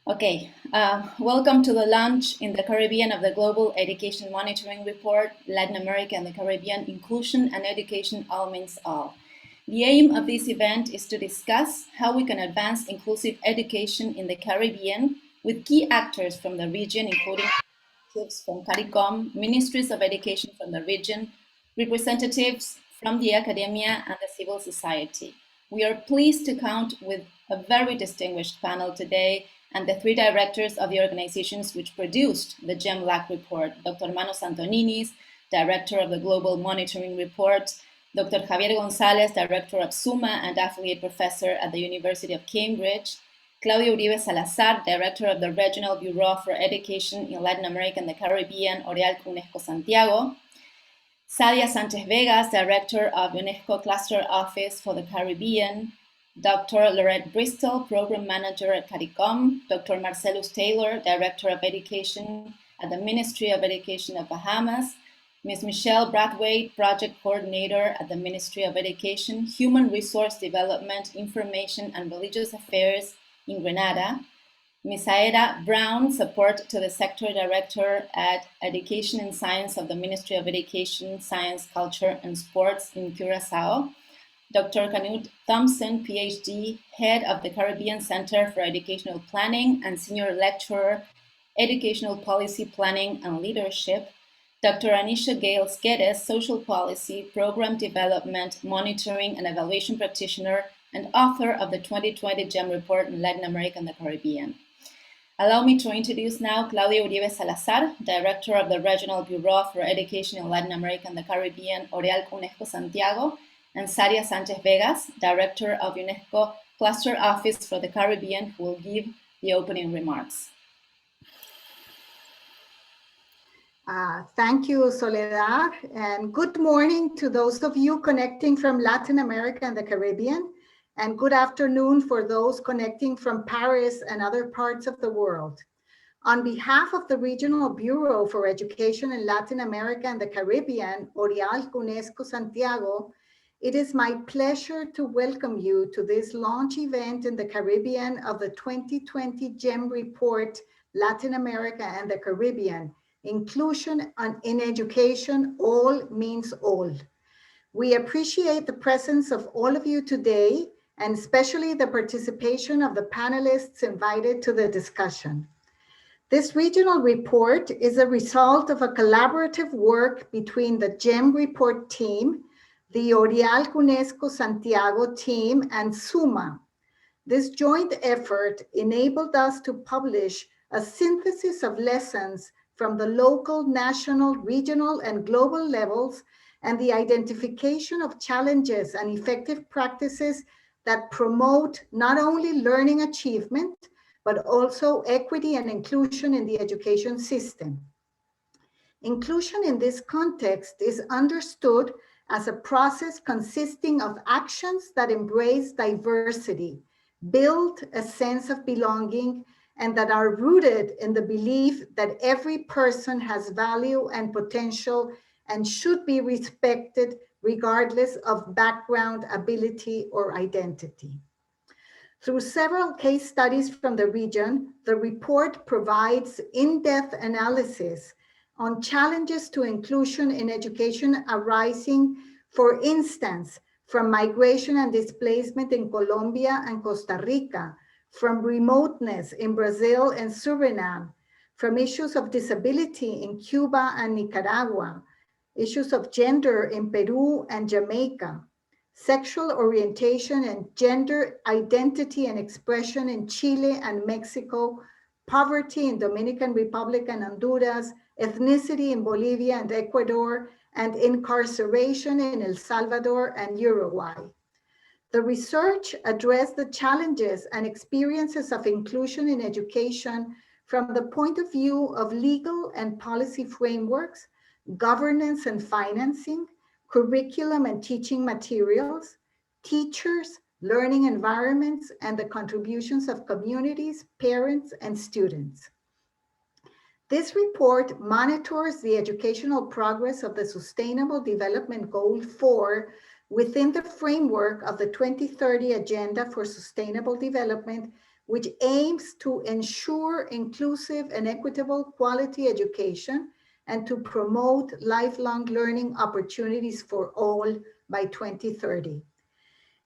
Okay, welcome to the launch in the Caribbean of the Global Education Monitoring Report, Latin America and the Caribbean, Inclusion and Education All Means All. The aim of this event is to discuss how we can advance inclusive education in the Caribbean with key actors from the region, including representatives from CARICOM, ministries of education from the region, representatives from the academia and the civil society. We are pleased to count with a very distinguished panel today and the three directors of the organizations which produced the GEM LAC report, Dr. Manos Antoninis, director of the Global Monitoring Report, Dr. Javier Gonzalez, director of SUMMA and affiliate professor at the University of Cambridge, Claudia Uribe Salazar, director of the Regional Bureau for Education in Latin America and the Caribbean, OREALC UNESCO Santiago, Sadia Sanchez-Vegas, director of UNESCO Cluster Office for the Caribbean, Dr. Lorette Bristol, program manager at CARICOM, Dr. Marcellus Taylor, director of education at the Ministry of Education of Bahamas, Ms. Michelle Brathwaite, project coordinator at the Ministry of Education, Human Resource Development, Information and Religious Affairs in Grenada, Ms. Aida Brown, support to the sector director at Education and Science of the Ministry of Education, Science, Culture and Sports in Curaçao, Dr. Canute Thompson, PhD, head of the Caribbean Center for Educational Planning and senior lecturer, Educational Policy Planning and Leadership, Dr. Anisha Gale Skedes, social policy, program development, monitoring and evaluation practitioner, and author of the 2020 GEM report in Latin America and the Caribbean. Allow me to introduce now Claudia Uribe Salazar, director of the Regional Bureau for Education in Latin America and the Caribbean, OREALC UNESCO Santiago, and Sadia Sanchez-Vegas, director of UNESCO Cluster Office for the Caribbean, who will give the opening remarks. Thank you, Soledad, and good morning to those of you connecting from Latin America and the Caribbean, and good afternoon for those connecting from Paris and other parts of the world. On behalf of the Regional Bureau for Education in Latin America and the Caribbean, OREALC UNESCO Santiago, it is my pleasure to welcome you to this launch event in the Caribbean of the 2020 GEM report, Latin America and the Caribbean, Inclusion in Education, All Means All. We appreciate the presence of all of you today, and especially the participation of the panelists invited to the discussion. This regional report is a result of a collaborative work between the GEM report team, the OREALC UNESCO Santiago team, and SUMMA. This joint effort enabled us to publish a synthesis of lessons from the local, national, regional, and global levels, and the identification of challenges and effective practices that promote not only learning achievement, but also equity and inclusion in the education system. Inclusion in this context is understood as a process consisting of actions that embrace diversity, build a sense of belonging, and that are rooted in the belief that every person has value and potential and should be respected regardless of background, ability, or identity. Through several case studies from the region, the report provides in-depth analysis on challenges to inclusion in education arising, for instance, from migration and displacement in Colombia and Costa Rica, from remoteness in Brazil and Suriname, from issues of disability in Cuba and Nicaragua, issues of gender in Peru and Jamaica, sexual orientation and gender identity and expression in Chile and Mexico, poverty in Dominican Republic and Honduras, ethnicity in Bolivia and Ecuador, and incarceration in El Salvador and Uruguay. The research addressed the challenges and experiences of inclusion in education from the point of view of legal and policy frameworks, governance and financing, curriculum and teaching materials, teachers, learning environments, and the contributions of communities, parents, and students. This report monitors the educational progress of the Sustainable Development Goal 4, within the framework of the 2030 Agenda for Sustainable Development, which aims to ensure inclusive and equitable quality education and to promote lifelong learning opportunities for all by 2030.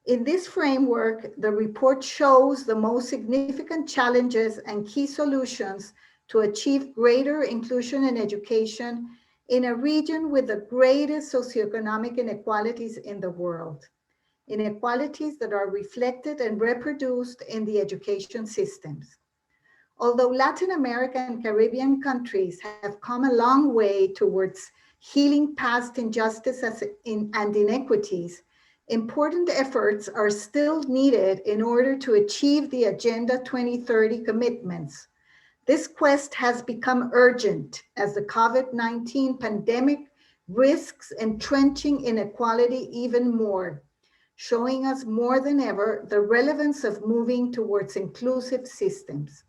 In this framework, the report shows the most significant challenges and key solutions to achieve greater inclusion in education in a region with the greatest socioeconomic inequalities in the world, inequalities that are reflected and reproduced in the education systems. Although Latin America and Caribbean countries have come a long way towards healing past injustice and inequities, important efforts are still needed in order to achieve the Agenda 2030 commitments. This quest has become urgent as the COVID-19 pandemic risks entrenching inequality even more, showing us more than ever the relevance of moving towards inclusive systems.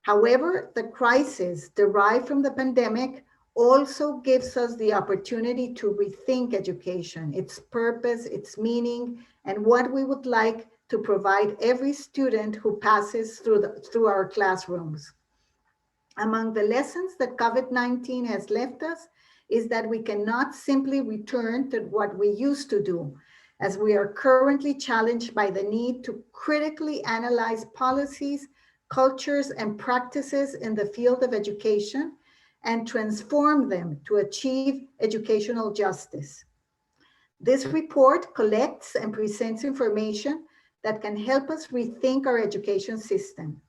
However, the crisis derived from the pandemic also gives us the opportunity to rethink education, its purpose, its meaning, and what we would like to provide every student who passes through our classrooms. Among the lessons that COVID-19 has left us is that we cannot simply return to what we used to do, as we are currently challenged by the need to critically analyze policies, cultures, and practices in the field of education and transform them to achieve educational justice. This report collects and presents information that can help us rethink our education system.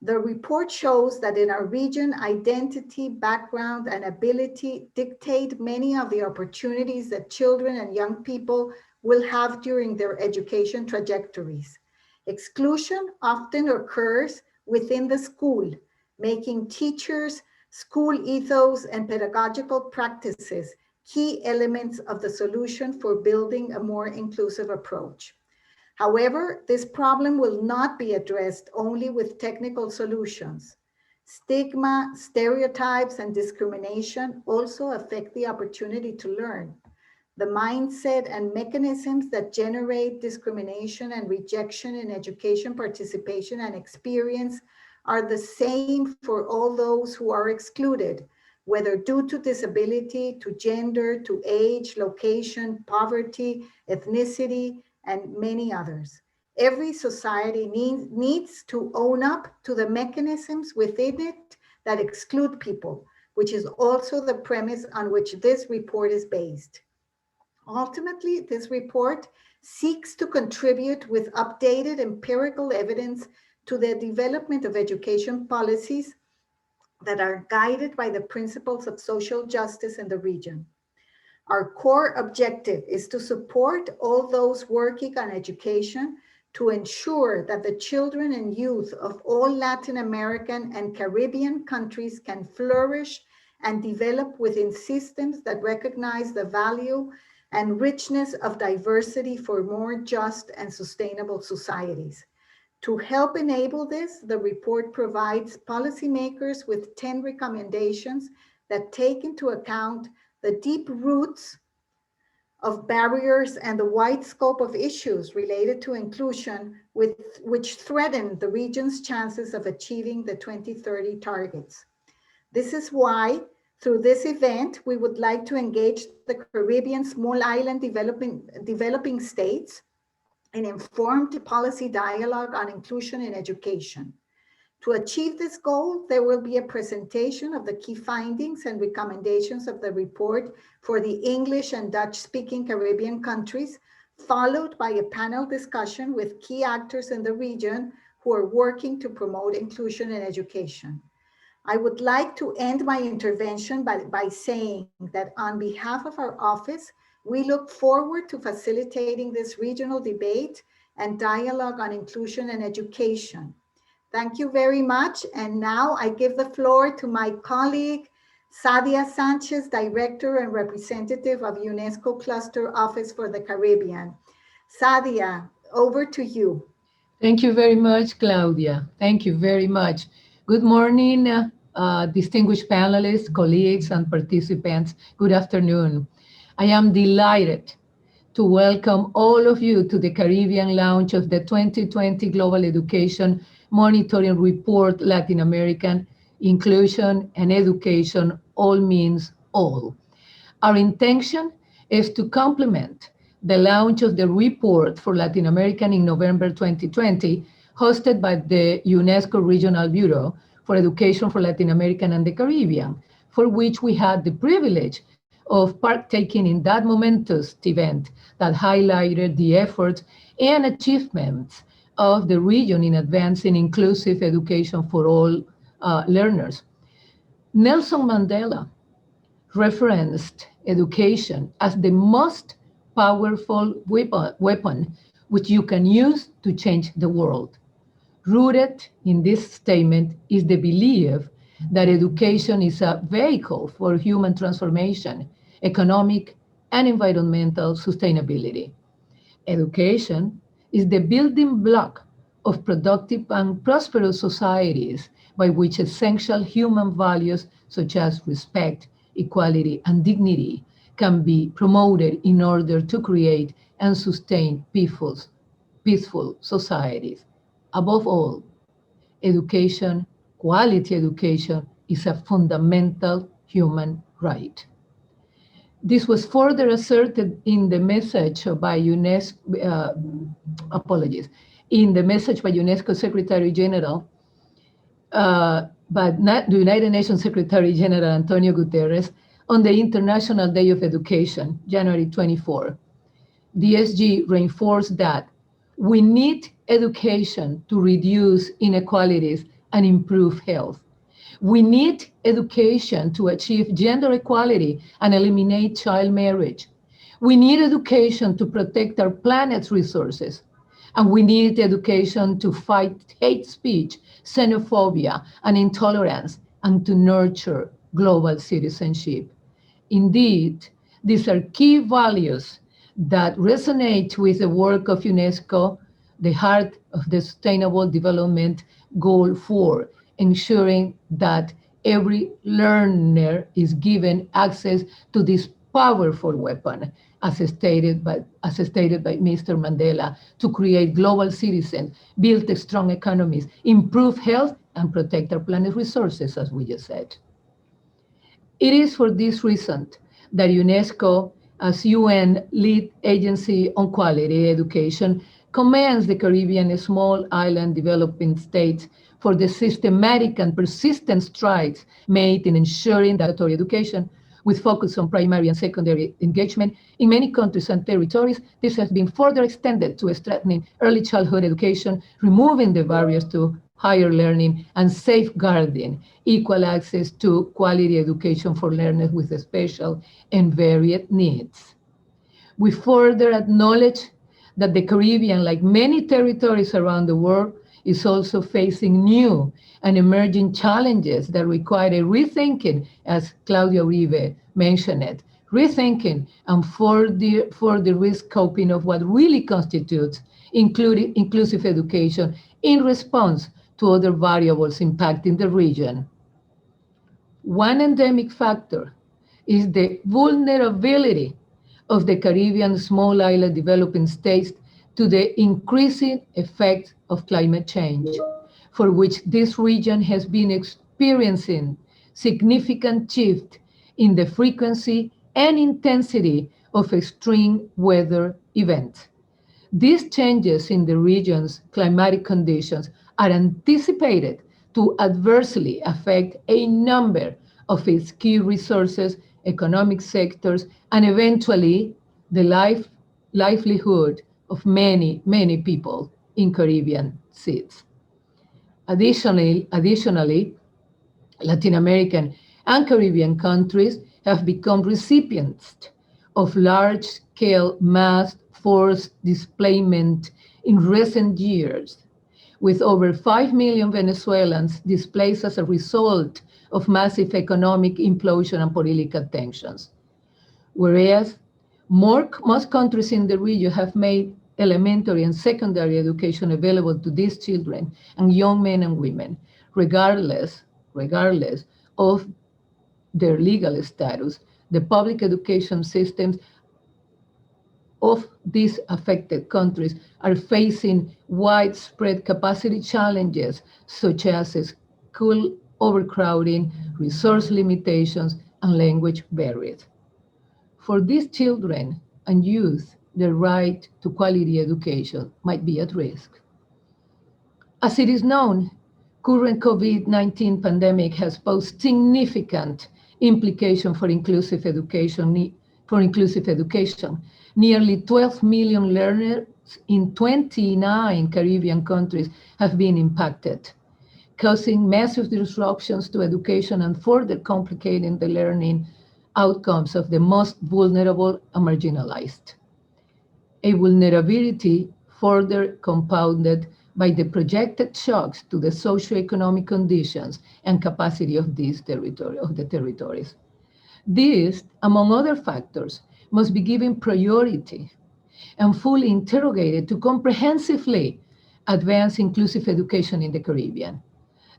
The report shows that in our region, identity, background, and ability dictate many of the opportunities that children and young people will have during their education trajectories. Exclusion often occurs within the school, making teachers, school ethos, and pedagogical practices key elements of the solution for building a more inclusive approach. However, this problem will not be addressed only with technical solutions. Stigma, stereotypes, and discrimination also affect the opportunity to learn. The mindset and mechanisms that generate discrimination and rejection in education participation and experience are the same for all those who are excluded, whether due to disability, to gender, to age, location, poverty, ethnicity, and many others. Every society needs to own up to the mechanisms within it that exclude people, which is also the premise on which this report is based. Ultimately, this report seeks to contribute with updated empirical evidence to the development of education policies that are guided by the principles of social justice in the region. Our core objective is to support all those working on education to ensure that the children and youth of all Latin American and Caribbean countries can flourish and develop within systems that recognize the value and richness of diversity for more just and sustainable societies. To help enable this, the report provides policymakers with 10 recommendations that take into account the deep roots of barriers and the wide scope of issues related to inclusion which threaten the region's chances of achieving the 2030 targets. This is why, through this event, we would like to engage the Caribbean small island developing states in informed policy dialogue on inclusion in education. To achieve this goal, there will be a presentation of the key findings and recommendations of the report for the English and Dutch-speaking Caribbean countries, followed by a panel discussion with key actors in the region who are working to promote inclusion in education. I would like to end my intervention by saying that on behalf of our office, we look forward to facilitating this regional debate and dialogue on inclusion and education. Thank you very much. And now I give the floor to my colleague, Sadia Sanchez, Director and Representative of UNESCO Cluster Office for the Caribbean. Sadia, over to you. Thank you very much, Claudia. Thank you very much. Good morning, distinguished panelists, colleagues, and participants. Good afternoon. I am delighted to welcome all of you to the Caribbean launch of the 2020 Global Education Monitoring Report, Latin American Inclusion and Education, All Means All. Our intention is to complement the launch of the report for Latin American in November 2020, hosted by the UNESCO Regional Bureau for Education for Latin American and the Caribbean, for which we had the privilege of partaking in that momentous event that highlighted the efforts and achievements of the region in advancing inclusive education for all learners. Nelson Mandela referenced education as the most powerful weapon which you can use to change the world. Rooted in this statement is the belief that education is a vehicle for human transformation, economic and environmental sustainability. Education is the building block of productive and prosperous societies by which essential human values such as respect, equality, and dignity can be promoted in order to create and sustain peaceful societies. Above all, education, quality education, is a fundamental human right. This was further asserted in the message by UNESCO, in the message by UNESCO Secretary General, the United Nations Secretary General Antonio Guterres on the International Day of Education, January 24. The SG reinforced that we need education to reduce inequalities and improve health. We need education to achieve gender equality and eliminate child marriage. We need education to protect our planet's resources. And we need education to fight hate speech, xenophobia, and intolerance, and to nurture global citizenship. Indeed, these are key values that resonate with the work of UNESCO, the heart of the Sustainable Development Goal 4, ensuring that every learner is given access to this powerful weapon, as stated by Mr. Mandela, to create global citizens, build strong economies, improve health, and protect our planet's resources, as we just said. It is for this reason that UNESCO, as UN lead agency on quality education, commends the Caribbean small island developing states for the systematic and persistent strides made in ensuring mandatory education with focus on primary and secondary engagement. In many countries and territories, this has been further extended to strengthening early childhood education, removing the barriers to higher learning, and safeguarding equal access to quality education for learners with special and varied needs. We further acknowledge that the Caribbean, like many territories around the world, is also facing new and emerging challenges that require a rethinking, as Claudia Uribe mentioned it, rethinking and for the risk coping of what really constitutes inclusive education in response to other variables impacting the region. One endemic factor is the vulnerability of the Caribbean small island developing states to the increasing effects of climate change, for which this region has been experiencing significant shift in the frequency and intensity of extreme weather events. These changes in the region's climatic conditions are anticipated to adversely affect a number of its key resources, economic sectors, and eventually the livelihood of many, many people in Caribbean seas. Additionally, Latin American and Caribbean countries have become recipients of large-scale mass forced displacement in recent years, with over 5 million Venezuelans displaced as a result of massive economic implosion and political tensions. Whereas most countries in the region have made elementary and secondary education available to these children and young men and women, regardless of their legal status, the public education systems of these affected countries are facing widespread capacity challenges such as school overcrowding, resource limitations, and language barriers. For these children and youth, the right to quality education might be at risk. As it is known, current COVID-19 pandemic has posed significant implications for inclusive education. Nearly 12 million learners in 29 Caribbean countries have been impacted, causing massive disruptions to education and further complicating the learning outcomes of the most vulnerable and marginalized. A vulnerability further compounded by the projected shocks to the socioeconomic conditions and capacity of the territories. These, among other factors, must be given priority and fully interrogated to comprehensively advance inclusive education in the Caribbean.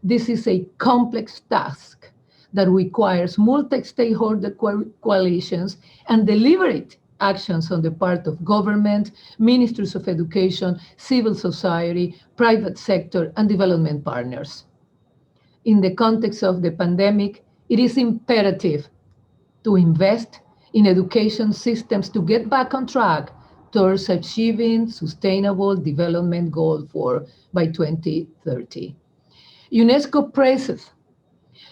This is a complex task that requires multi-stakeholder coalitions and deliberate actions on the part of government, ministries of education, civil society, private sector, and development partners. In the context of the pandemic, it is imperative to invest in education systems to get back on track towards achieving sustainable development goal by 2030. UNESCO praises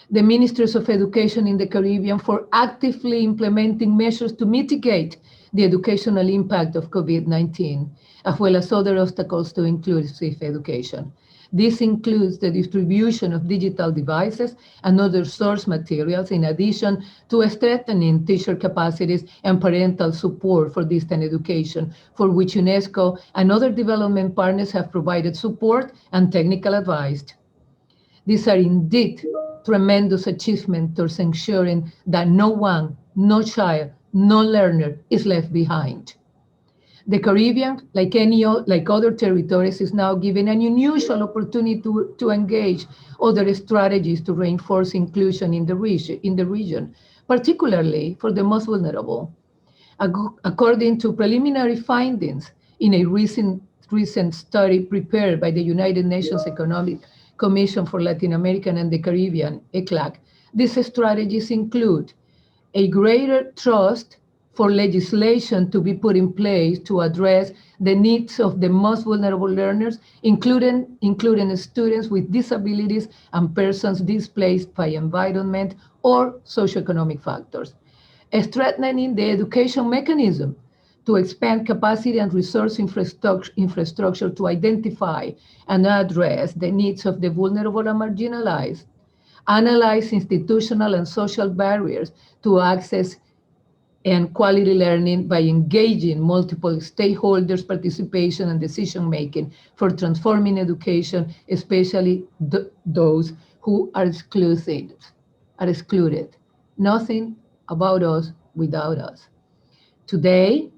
the ministers of education in the Caribbean for actively implementing measures to mitigate the educational impact of COVID-19, as well as other obstacles to inclusive education. This includes the distribution of digital devices and other source materials, in addition to strengthening teacher capacities and parental support for distant education, for which UNESCO and other development partners have provided support and technical advice. These are indeed tremendous achievements towards ensuring that no one, no child, no learner is left behind. The Caribbean, like other territories, is now given an unusual opportunity to engage other strategies to reinforce inclusion in the region, particularly for the most vulnerable. According to preliminary findings in a recent study prepared by the United Nations Economic Commission for Latin America and the Caribbean, ECLAC, these strategies include a greater trust for legislation to be put in place to address the needs of the most vulnerable learners, including students with disabilities and persons displaced by environment or socioeconomic factors. Strengthening the education mechanism to expand capacity and resource infrastructure to identify and address the needs of the vulnerable and marginalized. Analyze institutional and social barriers to access and quality learning by engaging multiple stakeholders' participation and decision-making for transforming education, especially those who are excluded. Nothing about us without us. Today,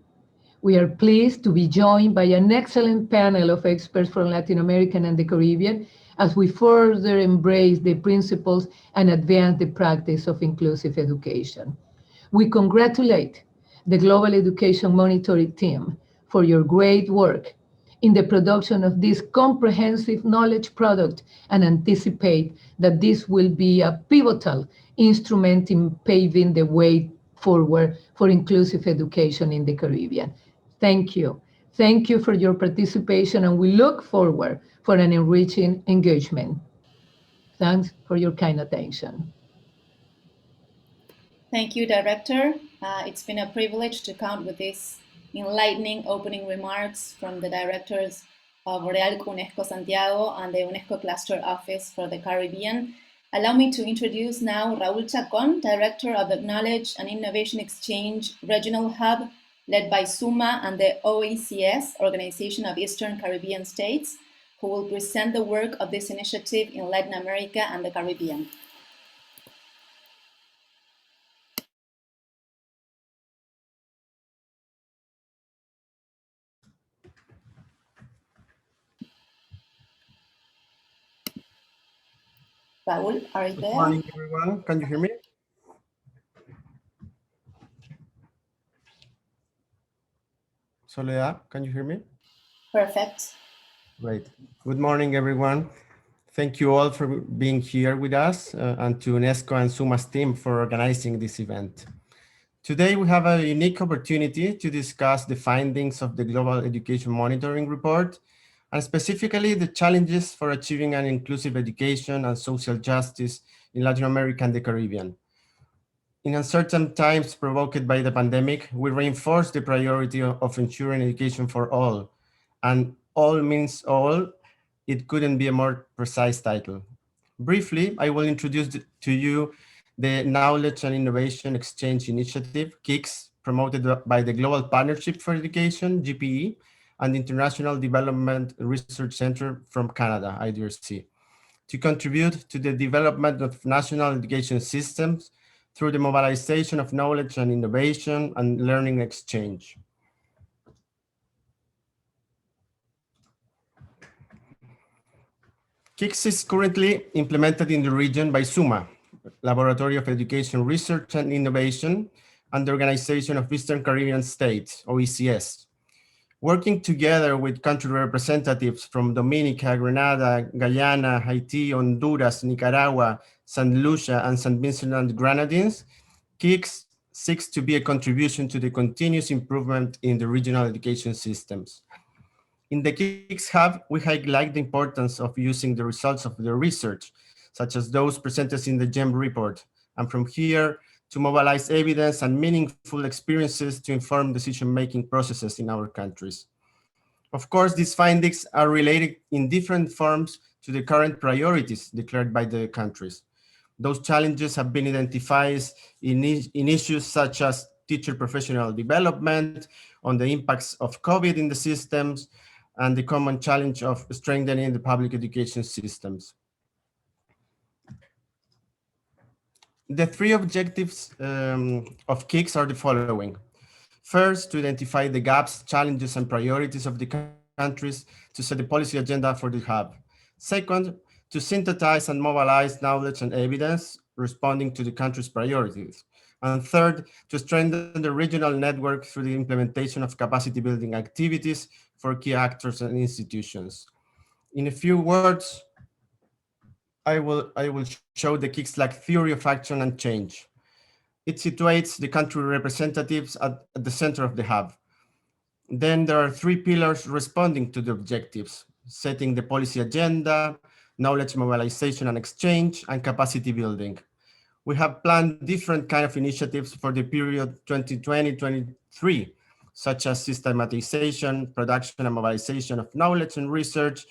we are pleased to be joined by an excellent panel of experts from Latin America and the Caribbean as we further embrace the principles and advance the practice of inclusive education. We congratulate the Global Education Monitoring Team for your great work in the production of this comprehensive knowledge product and anticipate that this will be a pivotal instrument in paving the way forward for inclusive education in the Caribbean. Thank you. Thank you for your participation, and we look forward for an enriching engagement. Thanks for your kind attention. Thank you, Director. It's been a privilege to count with these enlightening opening remarks from the directors of OREALC UNESCO Santiago and the UNESCO Cluster Office for the Caribbean. Allow me to introduce now Raúl Chacón, Director of the Knowledge and Innovation Exchange Regional Hub, led by SUMMA and the OECS, Organization of Eastern Caribbean States, who will present the work of this initiative in Latin America and the Caribbean. Raúl, are you there? Good morning, everyone. Can you hear me? Soledad, can you hear me? Perfect. Great. Good morning, everyone. Thank you all for being here with us and to UNESCO and SUMMA's team for organizing this event. Today, we have a unique opportunity to discuss the findings of the Global Education Monitoring Report, and specifically the challenges for achieving an inclusive education and social justice in Latin America and the Caribbean. In uncertain times provoked by the pandemic, we reinforce the priority of ensuring education for all, and all means all. It couldn't be a more precise title. Briefly, I will introduce to you the Knowledge and Innovation Exchange Initiative, KIX, promoted by the Global Partnership for Education, GPE, and the International Development Research Center from Canada, IDRC, to contribute to the development of national education systems through the mobilization of knowledge and innovation and learning exchange. KIX is currently implemented in the region by SUMMA, Laboratory of Education Research and Innovation, and the Organization of Eastern Caribbean States, OECS. Working together with country representatives from Dominica, Grenada, Guyana, Haiti, Honduras, Nicaragua, St. Lucia, and St. Vincent and the Grenadines, KIX seeks to be a contribution to the continuous improvement in the regional education systems. In the KIX Hub, we highlight the importance of using the results of the research, such as those presented in the GEM report, and from here to mobilize evidence and meaningful experiences to inform decision-making processes in our countries. Of course, these findings are related in different forms to the current priorities declared by the countries. Those challenges have been identified in issues such as teacher professional development, on the impacts of COVID in the systems, and the common challenge of strengthening the public education systems. The three objectives of KIX are the following. First, to identify the gaps, challenges, and priorities of the countries to set the policy agenda for the hub. Second, to synthesize and mobilize knowledge and evidence responding to the country's priorities. And third, to strengthen the regional network through the implementation of capacity building activities for key actors and institutions. In a few words, I will show the KIX LAC theory of action and change. It situates the country representatives at the center of the hub. Then there are three pillars responding to the objectives: setting the policy agenda, knowledge mobilization and exchange, and capacity building. We have planned different kinds of initiatives for the period 2020-2023, such as systematization, production and mobilization of knowledge and research,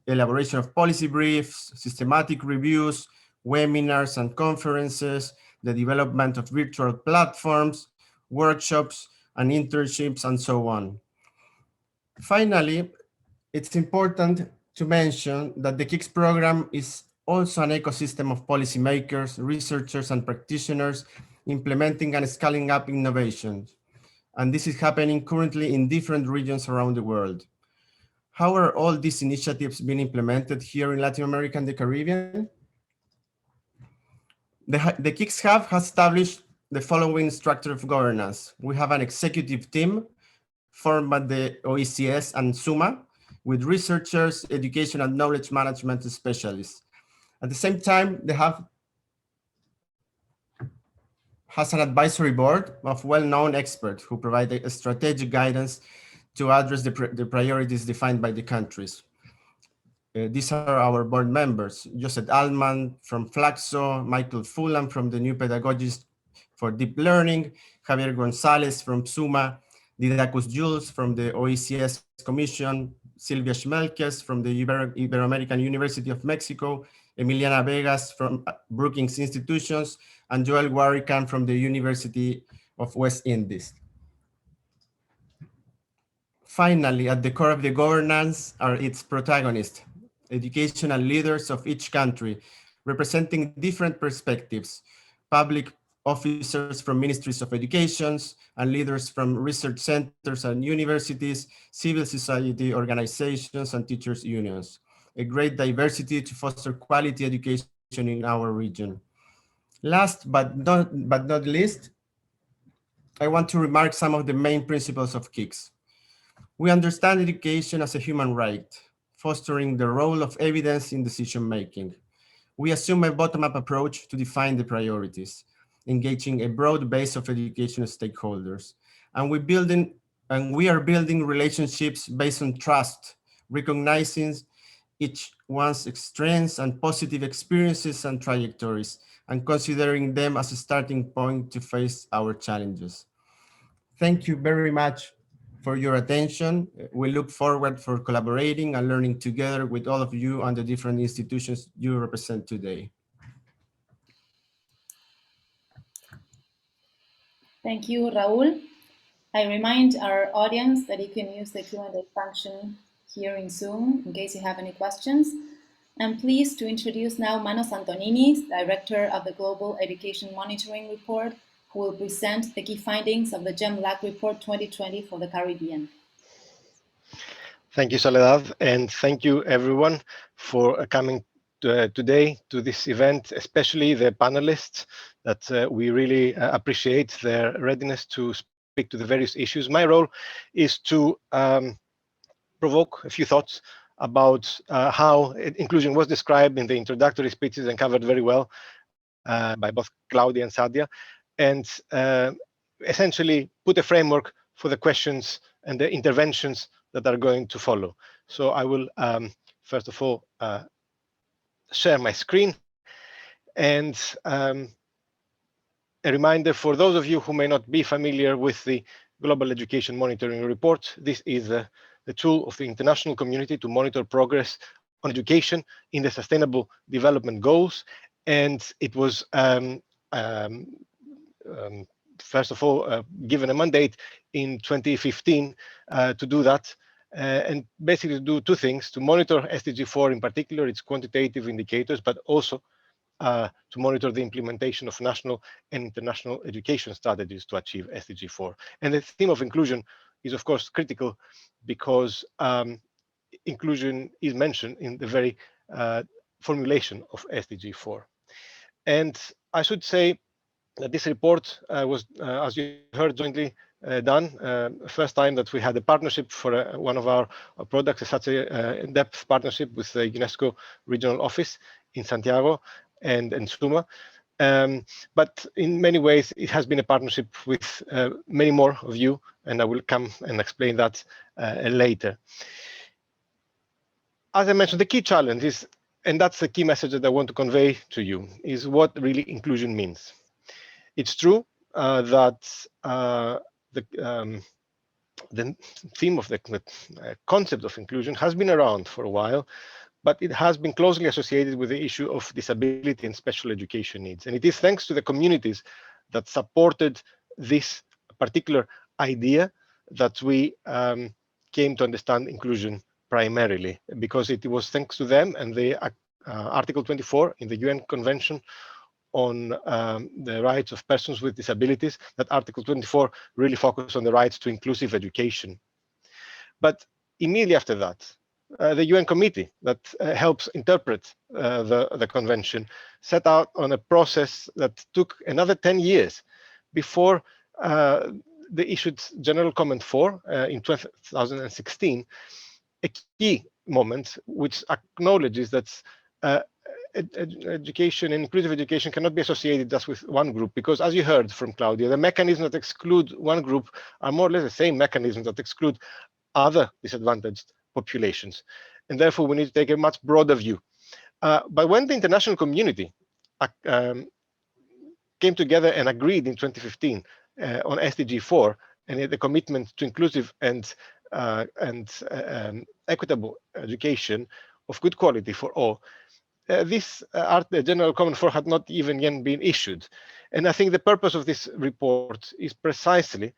elaboration of policy briefs, systematic reviews, webinars and conferences, the development of virtual platforms, workshops, and internships, and so on. Finally, it's important to mention that the KIX program is also an ecosystem of policymakers, researchers, and practitioners implementing and scaling up innovations. And this is happening currently in different regions around the world. How are all these initiatives being implemented here in Latin America and the Caribbean? The KIX Hub has established the following structure of governance. We have an executive team formed by the OECS and SUMMA with researchers, education and knowledge management specialists. At the same time, the Hub has an advisory board of well-known experts who provide a strategic guidance to address the priorities defined by the countries. These are our board members: Joseph Altman from Flaxo, Michael Fulham from the New Pedagogies for Deep Learning, Javier Gonzalez from SUMMA, Didacus Jules from the OECS Commission, Silvia Schmelkes from the Ibero-American University of Mexico, Emiliana Vegas from Brookings Institutions, and Joel Warrican from the University of West Indies. Finally, at the core of the governance are its protagonists, educational leaders of each country, representing different perspectives, public officers from ministries of education, and leaders from research centers and universities, civil society organizations, and teachers' unions. A great diversity to foster quality education in our region. Last but not least, I want to remark some of the main principles of KIX. We understand education as a human right, fostering the role of evidence in decision-making. We assume a bottom-up approach to define the priorities, engaging a broad base of education stakeholders. And we are building relationships based on trust, recognizing each one's strengths and positive experiences and trajectories, and considering them as a starting point to face our challenges. Thank you very much for your attention. We look forward for collaborating and learning together with all of you and the different institutions you represent today. Thank you, Raul. I remind our audience that you can use the Q&A function here in Zoom in case you have any questions. I'm pleased to introduce now Manos Antoninis, Director of the Global Education Monitoring Report, who will present the key findings of the KIX LAC Report 2020 for the Caribbean. Thank you, Soledad, and thank you everyone for coming today to this event, especially the panelists that we really appreciate their readiness to speak to the various issues. My role is to provoke a few thoughts about how inclusion was described in the introductory speeches and covered very well by both Claudia and Sadia, and essentially put a framework for the questions and the interventions that are going to follow. So I will, first of all, share my screen. And a reminder for those of you who may not be familiar with the Global Education Monitoring Report, this is the tool of the international community to monitor progress on education in the Sustainable Development Goals. And it was, first of all, given a mandate in 2015 to do that. And basically do two things: to monitor SDG 4 in particular, its quantitative indicators, but also to monitor the implementation of national and international education strategies to achieve SDG 4. And the theme of inclusion is, of course, critical because inclusion is mentioned in the very formulation of SDG 4. And I should say that this report was, as you heard, jointly done. First time that we had a partnership for one of our products, such a in-depth partnership with the UNESCO Regional Office in Santiago and SUMMA. But in many ways, it has been a partnership with many more of you, and I will come and explain that later. As I mentioned, the key challenge is, and that's the key message that I want to convey to you, is what really inclusion means. It's true that the theme of the concept of inclusion has been around for a while, but it has been closely associated with the issue of disability and special education needs. And it is thanks to the communities that supported this particular idea that we came to understand inclusion primarily, because it was thanks to them and the Article 24 in the UN Convention on the rights of persons with disabilities, that Article 24 really focused on the rights to inclusive education. But immediately after that, the UN committee that helps interpret the convention set out on a process that took another 10 years before they issued General Comment 4 in 2016, a key moment which acknowledges that education and inclusive education cannot be associated just with one group, because as you heard from Claudia, the mechanisms that exclude one group are more or less the same mechanisms that exclude other disadvantaged populations. And therefore, we need to take a much broader view. But when the international community came together and agreed in 2015 on SDG 4 and the commitment to inclusive and equitable education of good quality for all, this General Comment 4 had not even yet been issued. And I think the purpose of this report is precisely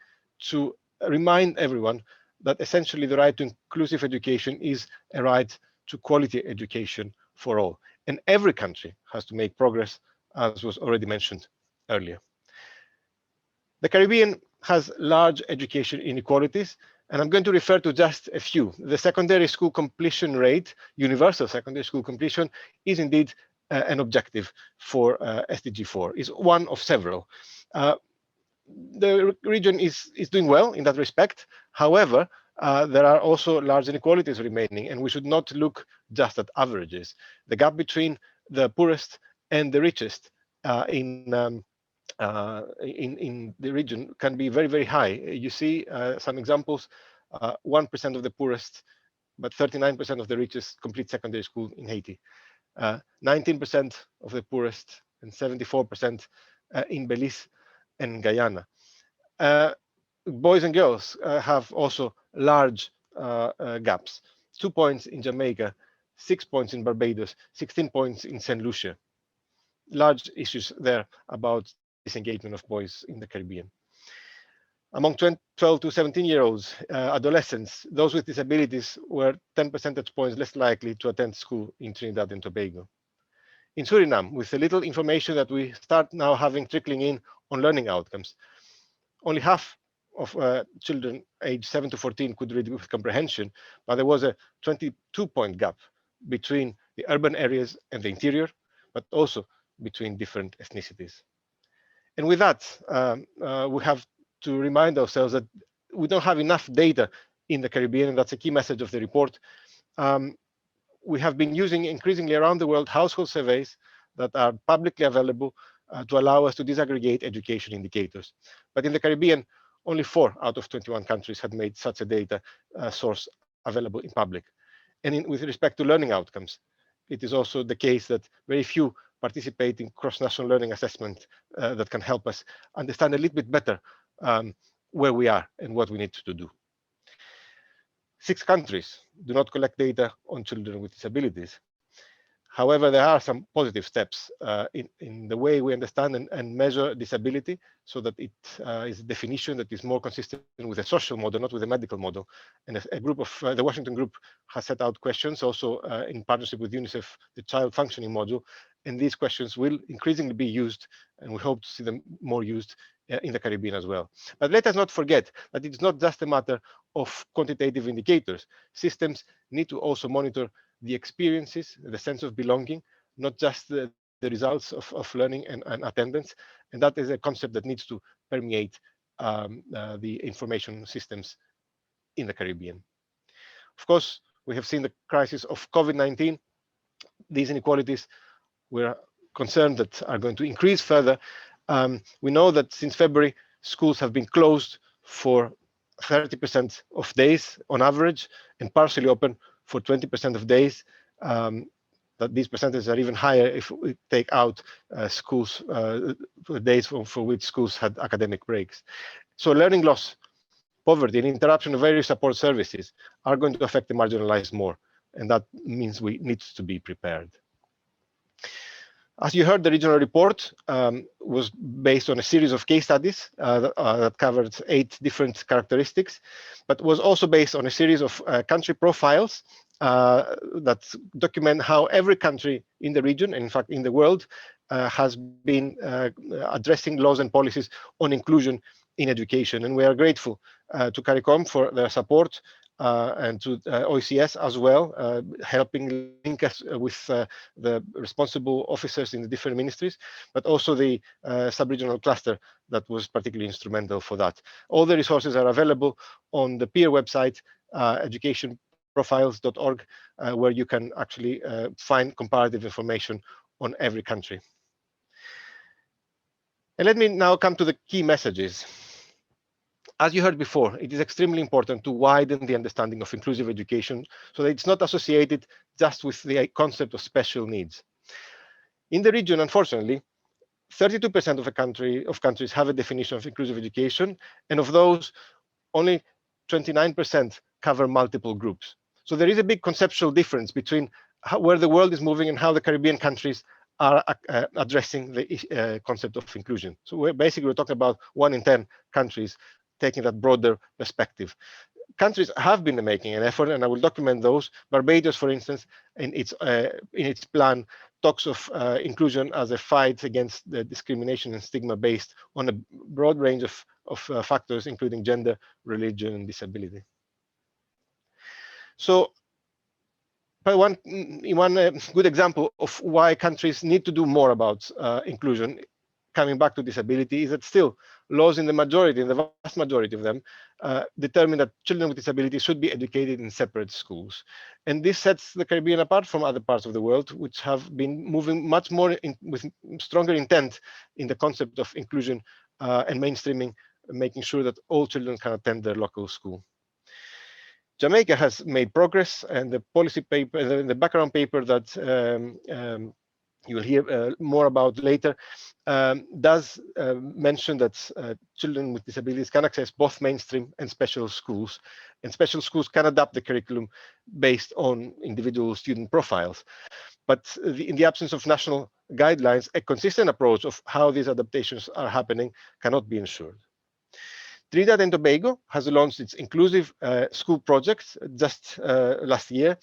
to remind everyone that essentially the right to inclusive education is a right to quality education for all. And every country has to make progress, as was already mentioned earlier. The Caribbean has large education inequalities, and I'm going to refer to just a few. The secondary school completion rate, universal secondary school completion, is indeed an objective for SDG 4, is one of several. The region is doing well in that respect. However, there are also large inequalities remaining, and we should not look just at averages. The gap between the poorest and the richest in the region can be very, very high. You see some examples, 1% of the poorest, but 39% of the richest complete secondary school in Haiti, 19% of the poorest, and 74% in Belize and Guyana. Boys and girls have also large gaps, 2 points in Jamaica, 6 points in Barbados, 16 points in St. Lucia. Large issues there about disengagement of boys in the Caribbean. Among 12 to 17-year-olds, adolescents, those with disabilities were 10 percentage points less likely to attend school in Trinidad and Tobago. In Suriname, with the little information that we start now having trickling in on learning outcomes, only half of children aged 7 to 14 could read with comprehension, but there was a 22-point gap between the urban areas and the interior, but also between different ethnicities. And with that, we have to remind ourselves that we don't have enough data in the Caribbean, and that's a key message of the report. We have been using increasingly around the world household surveys that are publicly available to allow us to disaggregate education indicators. But in the Caribbean, only 4 out of 21 countries had made such a data source available in public. And with respect to learning outcomes, it is also the case that very few participate in cross-national learning assessment that can help us understand a little bit better where we are and what we need to do. 6 countries do not collect data on children with disabilities. However, there are some positive steps in the way we understand and measure disability, so that it is a definition that is more consistent with a social model, not with a medical model. And a group of the Washington group has set out questions also in partnership with UNICEF, the Child Functioning Module. And these questions will increasingly be used, and we hope to see them more used in the Caribbean as well. But let us not forget that it's not just a matter of quantitative indicators. Systems need to also monitor the experiences, the sense of belonging, not just the results of learning and attendance. And that is a concept that needs to permeate the information systems in the Caribbean. Of course, we have seen the crisis of COVID-19. These inequalities, we're concerned that are going to increase further. We know that since February, schools have been closed for 30% of days on average, and partially open for 20% of days. That these percentages are even higher if we take out schools, days for which schools had academic breaks. So learning loss, poverty, and interruption of various support services are going to affect the marginalized more, and that means we need to be prepared. As you heard, the regional report was based on a series of case studies that covered 8 different characteristics, but was also based on a series of country profiles that document how every country in the region, and in fact in the world, has been addressing laws and policies on inclusion in education. And we are grateful to CARICOM for their support, and to OECS as well, helping link us with the responsible officers in the different ministries, but also the sub-regional cluster that was particularly instrumental for that. All the resources are available on the peer website, educationprofiles.org, where you can actually find comparative information on every country. And let me now come to the key messages. As you heard before, it is extremely important to widen the understanding of inclusive education so that it's not associated just with the concept of special needs. In the region, unfortunately, 32% of countries have a definition of inclusive education, and of those, only 29% cover multiple groups. So there is a big conceptual difference between where the world is moving and how the Caribbean countries are addressing the concept of inclusion. So we're talking about 1 in 10 countries taking that broader perspective. Countries have been making an effort, and I will document those. Barbados, for instance, in its plan, talks of inclusion as a fight against the discrimination and stigma based on a broad range of factors, including gender, religion, and disability. So, one good example of why countries need to do more about inclusion, coming back to disability, is that still laws in the vast majority of them, determine that children with disabilities should be educated in separate schools. And this sets the Caribbean apart from other parts of the world, which have been moving much more with stronger intent in the concept of inclusion and mainstreaming, making sure that all children can attend their local school. Jamaica has made progress, and the policy paper, the background paper that you will hear more about later, does mention that children with disabilities can access both mainstream and special schools can adapt the curriculum based on individual student profiles. But in the absence of national guidelines, a consistent approach of how these adaptations are happening cannot be ensured. Trinidad and Tobago has launched its inclusive school project just last year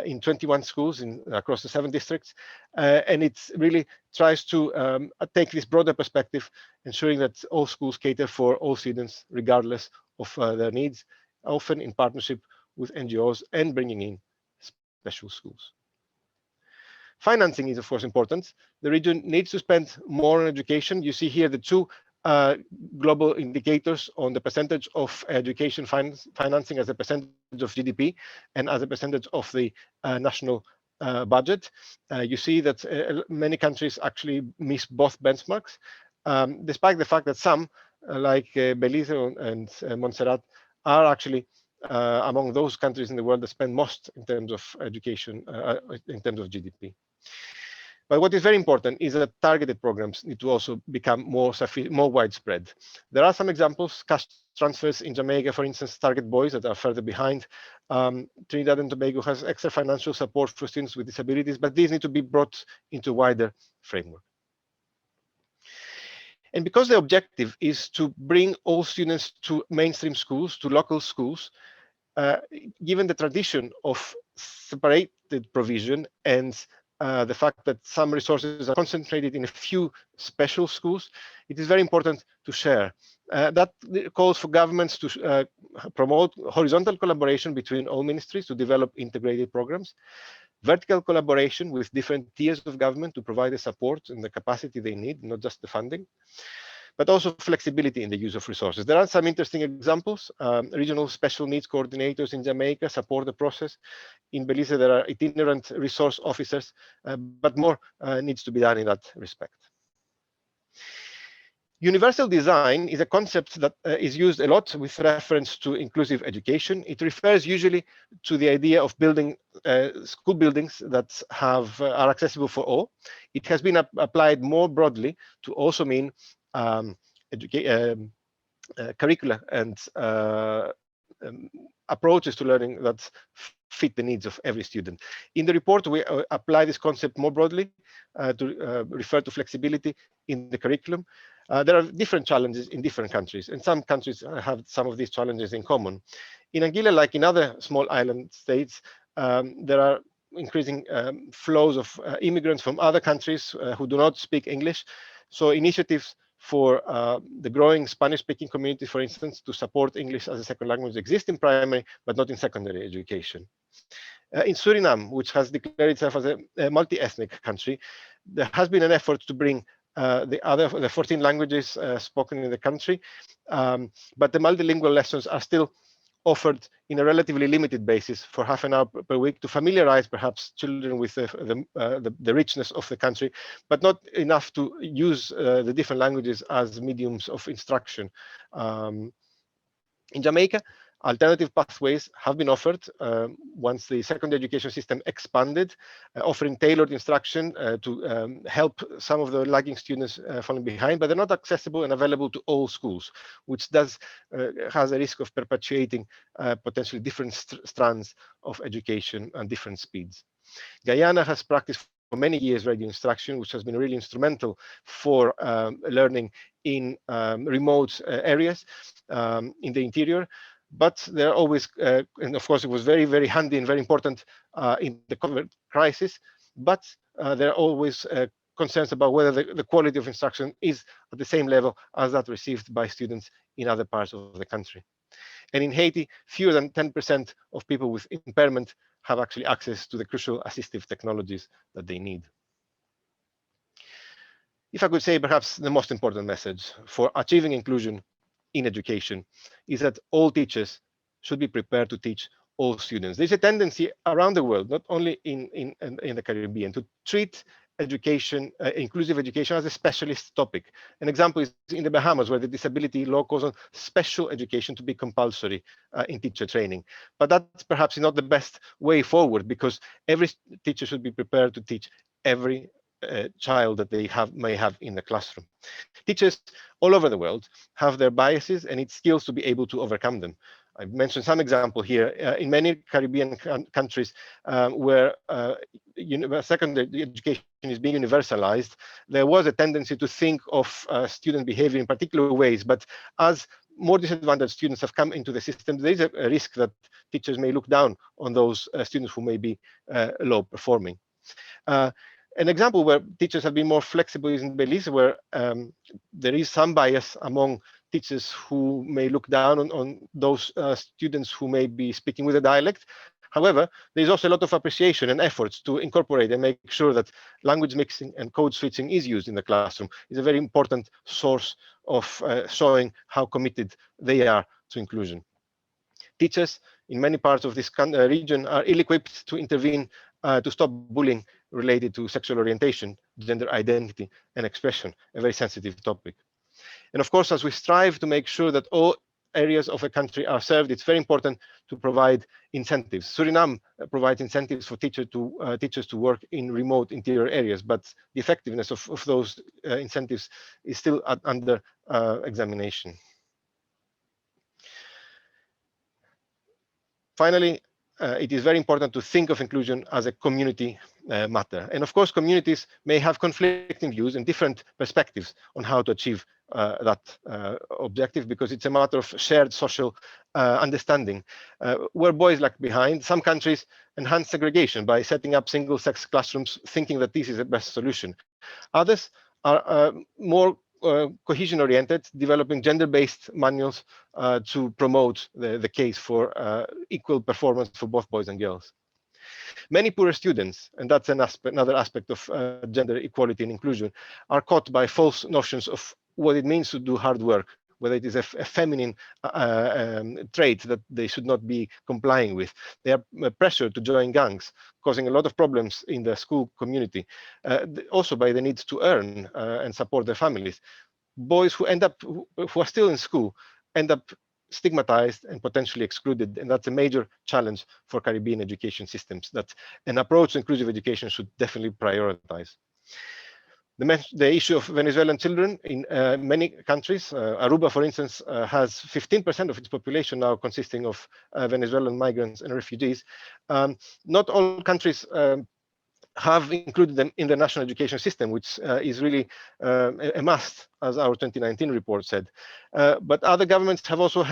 in 21 schools across the 7 districts. And it really tries to take this broader perspective, ensuring that all schools cater for all students, regardless of their needs, often in partnership with NGOs and bringing in special schools. Financing is, of course, important. The region needs to spend more on education. You see here the 2 global indicators on the percentage of education financing as a percentage of GDP and as a percentage of the national budget. You see that many countries actually miss both benchmarks, despite the fact that some, like Belize and Montserrat, are actually among those countries in the world that spend most in terms of education, in terms of GDP. But what is very important is that targeted programs need to also become more widespread. There are some examples, cash transfers in Jamaica, for instance, target boys that are further behind. Trinidad and Tobago has extra financial support for students with disabilities, but these need to be brought into a wider framework. And because the objective is to bring all students to mainstream schools, to local schools, given the tradition of separated provision and the fact that some resources are concentrated in a few special schools, it is very important to share. That calls for governments to promote horizontal collaboration between all ministries to develop integrated programs, vertical collaboration with different tiers of government to provide the support and the capacity they need, not just the funding, but also flexibility in the use of resources. There are some interesting examples. Regional special needs coordinators in Jamaica support the process. In Belize, there are itinerant resource officers, but more needs to be done in that respect. Universal design is a concept that is used a lot with reference to inclusive education. It refers usually to the idea of building school buildings that are accessible for all. It has been applied more broadly to also mean curricula and approaches to learning that fit the needs of every student. In the report, we apply this concept more broadly to refer to flexibility in the curriculum. There are different challenges in different countries, and some countries have some of these challenges in common. In Anguilla, like in other small island states, there are increasing flows of immigrants from other countries who do not speak English. So initiatives for the growing Spanish-speaking community, for instance, to support English as a second language exist in primary, but not in secondary education. In Suriname, which has declared itself as a multi-ethnic country, there has been an effort to bring the 14 languages spoken in the country, but the multilingual lessons are still offered in a relatively limited basis for half an hour per week to familiarize perhaps children with the richness of the country, but not enough to use the different languages as mediums of instruction. In Jamaica, alternative pathways have been offered once the secondary education system expanded, offering tailored instruction to help some of the lagging students falling behind, but they're not accessible and available to all schools, which has a risk of perpetuating potentially different strands of education and different speeds. Guyana has practiced for many years radio instruction, which has been really instrumental for learning in remote areas in the interior. But there are always, and of course, it was very, very handy and very important in the COVID crisis, but there are always concerns about whether the quality of instruction is at the same level as that received by students in other parts of the country. And in Haiti, fewer than 10% of people with impairment have actually access to the crucial assistive technologies that they need. if I could say perhaps the most important message for achieving inclusion in education is that all teachers should be prepared to teach all students. There's a tendency around the world, not only in the Caribbean, to treat education, inclusive education, as a specialist topic. An example is in the Bahamas, where the disability law calls on special education to be compulsory in teacher training. But that's perhaps not the best way forward, because every teacher should be prepared to teach every child that they may have in the classroom. Teachers all over the world have their biases and need skills to be able to overcome them. I've mentioned some example here. In many Caribbean countries where secondary education is being universalized, there was a tendency to think of student behavior in particular ways. But as more disadvantaged students have come into the system, there is a risk that teachers may look down on those students who may be low performing. An example where teachers have been more flexible is in Belize, where there is some bias among teachers who may look down on those students who may be speaking with a dialect. However, there's also a lot of appreciation and efforts to incorporate and make sure that language mixing and code switching is used in the classroom. It's a very important source of showing how committed they are to inclusion. Teachers in many parts of this region are ill-equipped to intervene to stop bullying related to sexual orientation, gender identity, and expression, a very sensitive topic. And of course, as we strive to make sure that all areas of a country are served, it's very important to provide incentives. Suriname provides incentives for teachers to work in remote interior areas, but the effectiveness of those incentives is still under examination. Finally, it is very important to think of inclusion as a community matter. And of course, communities may have conflicting views and different perspectives on how to achieve that objective, because it's a matter of shared social understanding. Where boys lag behind, some countries enhance segregation by setting up single-sex classrooms, thinking that this is the best solution. Others are more cohesion-oriented, developing gender-based manuals to promote the case for equal performance for both boys and girls. Many poorer students, and that's another aspect of gender equality and inclusion, are caught by false notions of what it means to do hard work, whether it is a feminine trait that they should not be complying with. They are pressured to join gangs, causing a lot of problems in the school community, also by the need to earn and support their families. Boys who are still in school end up stigmatized and potentially excluded, and that's a major challenge for Caribbean education systems that an approach to inclusive education should definitely prioritize. The issue of Venezuelan children in many countries, Aruba, for instance, has 15% of its population now consisting of Venezuelan migrants and refugees. Not all countries have included them in the national education system, which is really a must, as our 2019 report said. But other governments have also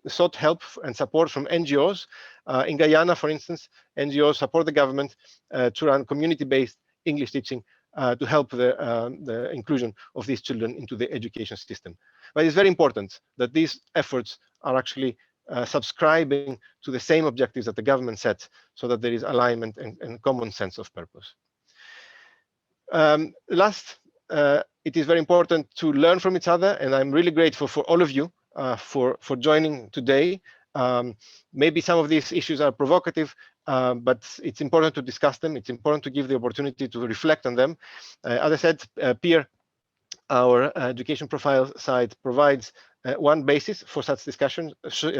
sought help and support from NGOs. In Guyana, for instance, NGOs support the government to run community-based English teaching to help the inclusion of these children into the education system. But it's very important that these efforts are actually subscribing to the same objectives that the government sets, so that there is alignment and common sense of purpose. Last, it is very important to learn from each other, and I'm really grateful for all of you for joining today. Maybe some of these issues are provocative, but it's important to discuss them. It's important to give the opportunity to reflect on them. As I said, PEER, our education profile site, provides one basis for such discussion,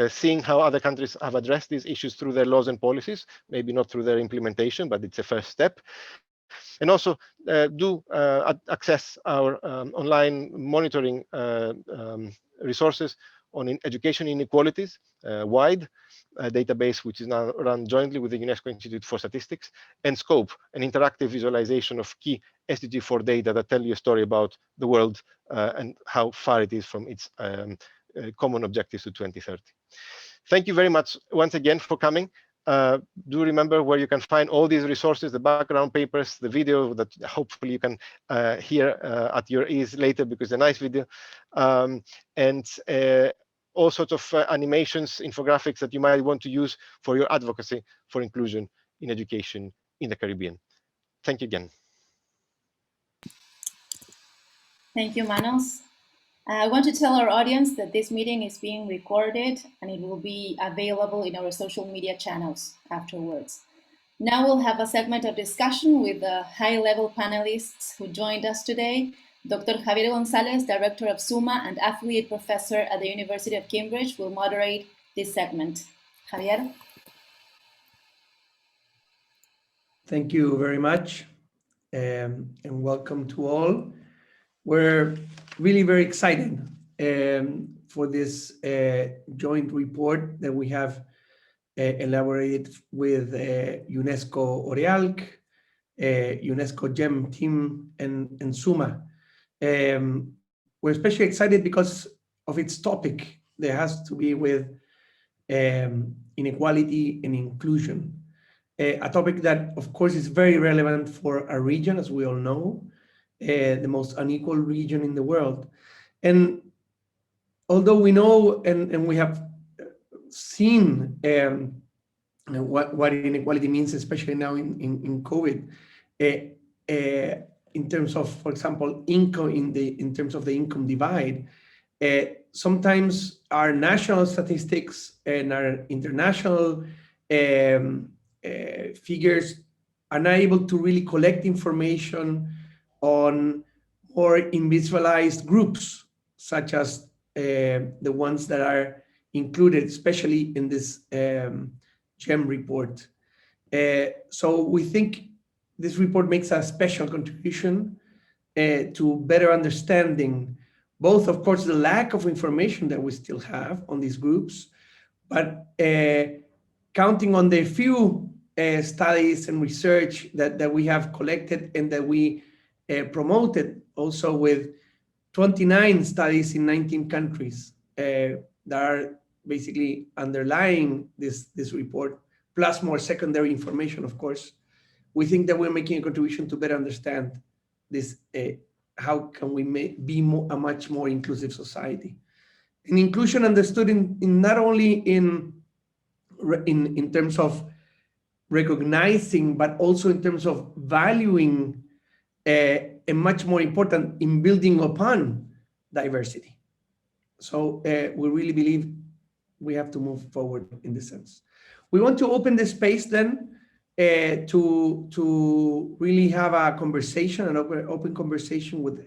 seeing how other countries have addressed these issues through their laws and policies, maybe not through their implementation, but it's a first step. And also do access our online monitoring resources on education inequalities, WIDE, a database which is now run jointly with the UNESCO Institute for Statistics, and SCOPE, an interactive visualization of key SDG 4 data that tell you a story about the world and how far it is from its common objectives to 2030. Thank you very much once again for coming. Do remember where you can find all these resources, the background papers, the video that hopefully you can hear at your ease later, because it's a nice video, and all sorts of animations, infographics that you might want to use for your advocacy for inclusion in education in the Caribbean. Thank you again. Thank you, Manos. I want to tell our audience that this meeting is being recorded and it will be available in our social media channels afterwards. Now we'll have a segment of discussion with the high-level panelists who joined us today. Dr. Javier Gonzalez, Director of SUMMA and Affiliate Professor at the University of Cambridge, will moderate this segment. Javier? Thank you very much, and welcome to all. We're really very excited for this joint report that we have elaborated with UNESCO OREALC, UNESCO GEM team, and SUMMA. We're especially excited because of its topic that has to be with inequality and inclusion. A topic that, of course, is very relevant for our region, as we all know, the most unequal region in the world. And although we know and we have seen what inequality means, especially now in COVID, in terms of, for example, income in terms of the income divide, sometimes our national statistics and our international figures are not able to really collect information on more invisibilized groups, such as the ones that are included, especially in this GEM report. So we think this report makes a special contribution to better understanding both, of course, the lack of information that we still have on these groups, but counting on the few studies and research that we have collected and that we promoted also with 29 studies in 19 countries that are basically underlying this report, plus more secondary information, of course. We think that we're making a contribution to better understand this, how can we be a much more inclusive society. And inclusion understood in not only in terms of recognizing, but also in terms of valuing, and much more important, in building upon diversity. So we really believe we have to move forward in this sense. We want to open the space then to really have a conversation, an open conversation with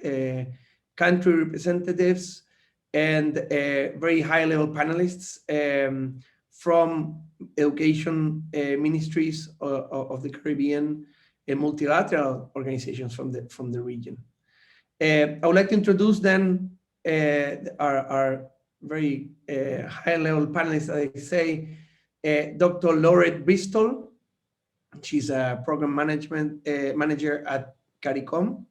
country representatives and very high-level panelists from education ministries of the Caribbean and multilateral organizations from the region. I would like to introduce then our very high-level panelists, as I say, Dr. Laurette Bristol. She's a program management manager at CARICOM.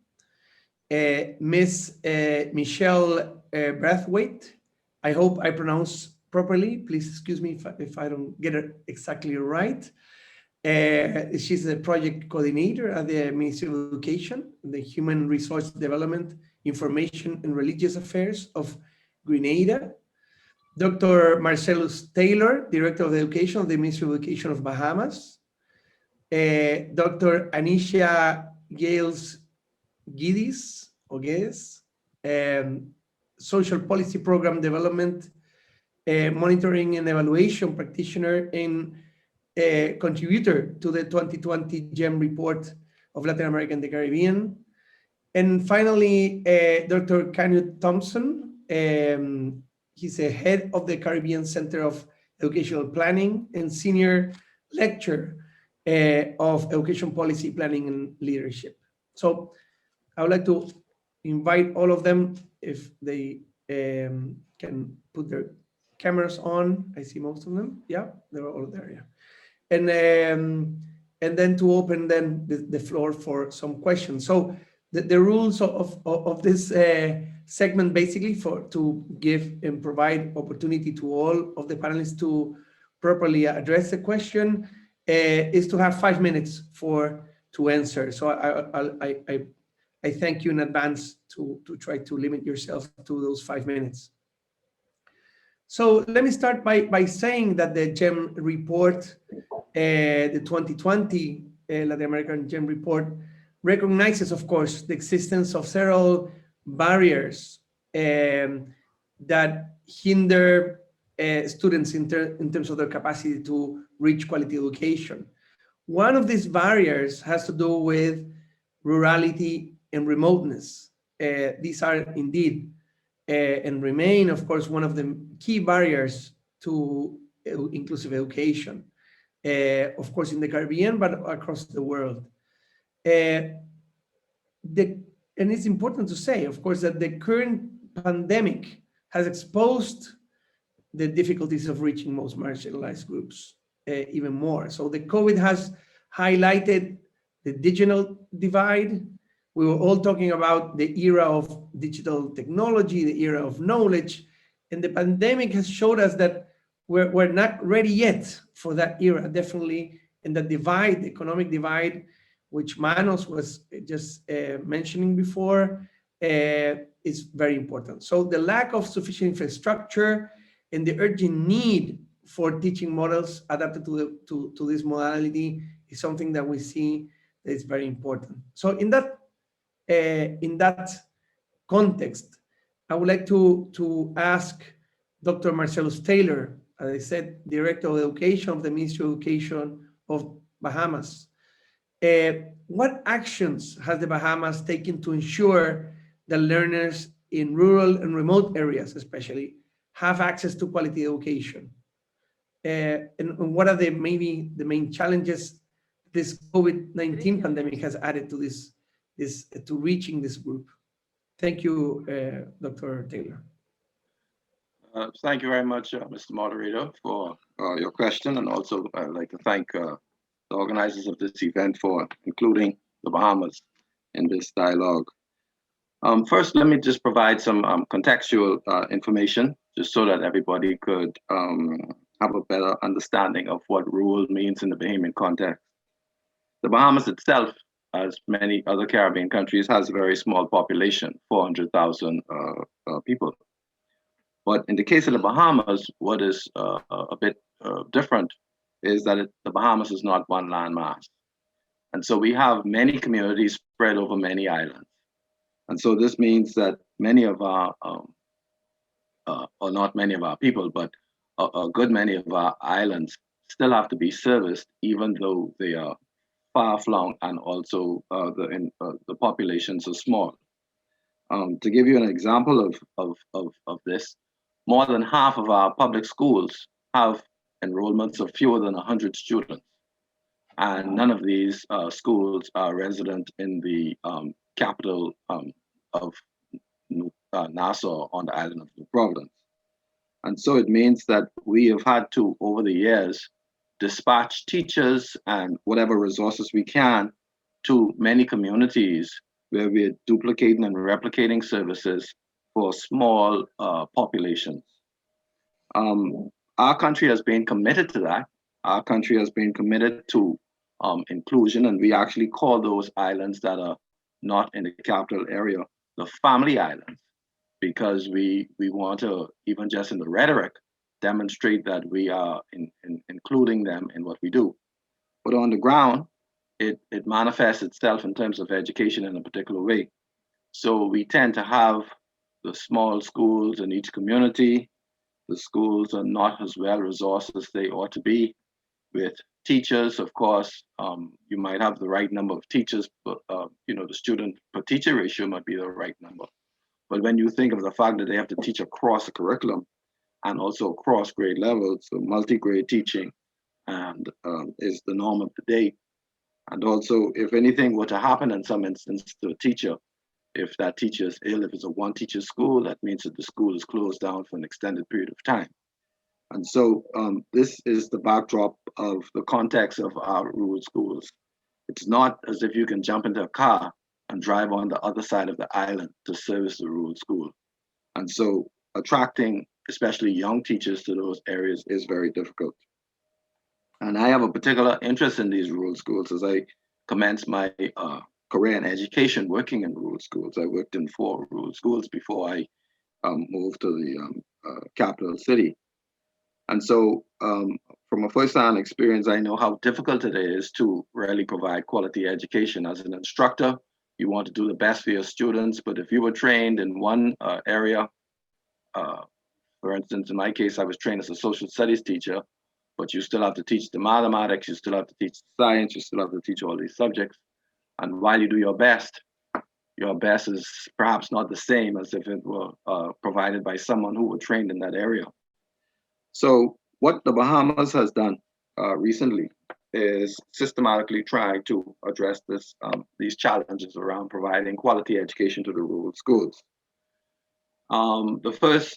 Miss Michelle Brathwaite. I hope I pronounce properly. Please excuse me if I don't get it exactly right. She's the project coordinator at the Ministry of Education, the Human Resource Development, Information and Religious Affairs of Grenada. Dr. Marcellus Taylor, Director of Education of the Ministry of Education of Bahamas. Dr. Anisha Gales-Guedes, Social Policy Program Development, Monitoring and Evaluation Practitioner and contributor to the 2020 GEM report of Latin America and the Caribbean. And finally, Dr. Canute Thompson. He's a head of the Caribbean Center of Educational Planning and senior lecturer of Education Policy Planning and Leadership. So I would like to invite all of them, if they can put their cameras on. I see most of them. Yeah, they're all there. Yeah. And then to open then the floor for some questions. So the rules of this segment, basically to give and provide opportunity to all of the panelists to properly address the question, is to have 5 minutes to answer. So I thank you in advance to try to limit yourself to those 5 minutes. So let me start by saying that the GEM report, the 2020 Latin American GEM report, recognizes, of course, the existence of several barriers that hinder students in terms of their capacity to reach quality education. One of these barriers has to do with rurality and remoteness. These are indeed and remain, of course, one of the key barriers to inclusive education, of course, in the Caribbean, but across the world. And it's important to say, of course, that the current pandemic has exposed the difficulties of reaching most marginalized groups even more. So the COVID has highlighted the digital divide. We were all talking about the era of digital technology, the era of knowledge, and the pandemic has showed us that we're not ready yet for that era, definitely. And the divide, the economic divide, which Manos was just mentioning before, is very important. So the lack of sufficient infrastructure and the urgent need for teaching models adapted to this modality is something that we see that is very important. So in that context, I would like to ask Dr. Marcellus Taylor, as I said, Director of Education of the Ministry of Education of Bahamas. What actions has the Bahamas taken to ensure that learners in rural and remote areas, especially, have access to quality education? And what are maybe the main challenges this COVID-19 pandemic has added to to reaching this group? Thank you, Dr. Taylor. Thank you very much, Mr. Moderator, for your question. And also I'd like to thank the organizers of this event for including the Bahamas in this dialogue. First, let me just provide some contextual information, just so that everybody could have a better understanding of what rural means in the Bahamian context. The Bahamas itself, as many other Caribbean countries, has a very small population, 400,000 people. But in the case of the Bahamas, what is a bit different is that the Bahamas is not one landmass. And so we have many communities spread over many islands. And so this means that many of our, or not many of our people, but a good many of our islands still have to be serviced, even though they are far-flung and also the populations are small. To give you an example of this, more than half of our public schools have enrollments of fewer than 100 students. And none of these schools are resident in the capital of Nassau on the island of New Providence. And so it means that we have had to, over the years, dispatch teachers and whatever resources we can to many communities where we're duplicating and replicating services for small populations. Our country has been committed to that. Our country has been committed to inclusion, and we actually call those islands that are not in the capital area the family islands, because we want to, even just in the rhetoric, demonstrate that we are including them in what we do. But on the ground, it manifests itself in terms of education in a particular way. So we tend to have the small schools in each community. The schools are not as well resourced as they ought to be. With teachers, of course, you might have the right number of teachers, but the student per teacher ratio might be the right number. But when you think of the fact that they have to teach across the curriculum and also across grade levels, so multi-grade teaching and is the norm of the day. And also, if anything were to happen in some instance to a teacher, if that teacher is ill, if it's a one-teacher school, that means that the school is closed down for an extended period of time. And so this is the backdrop of the context of our rural schools. It's not as if you can jump into a car and drive on the other side of the island to service the rural school. And so attracting especially young teachers to those areas is very difficult. And I have a particular interest in these rural schools as I commenced my career in education working in rural schools. I worked in 4 rural schools before I moved to the capital city. And so from a first-hand experience, I know how difficult it is to really provide quality education. As an instructor, You want to do the best for your students, but if you were trained in one area, for instance, in my case, I was trained as a social studies teacher, but you still have to teach the mathematics, you still have to teach science, you still have to teach all these subjects. And while you do your best is perhaps not the same as if it were provided by someone who were trained in that area. So what the Bahamas has done recently is systematically try to address these challenges around providing quality education to the rural schools. The first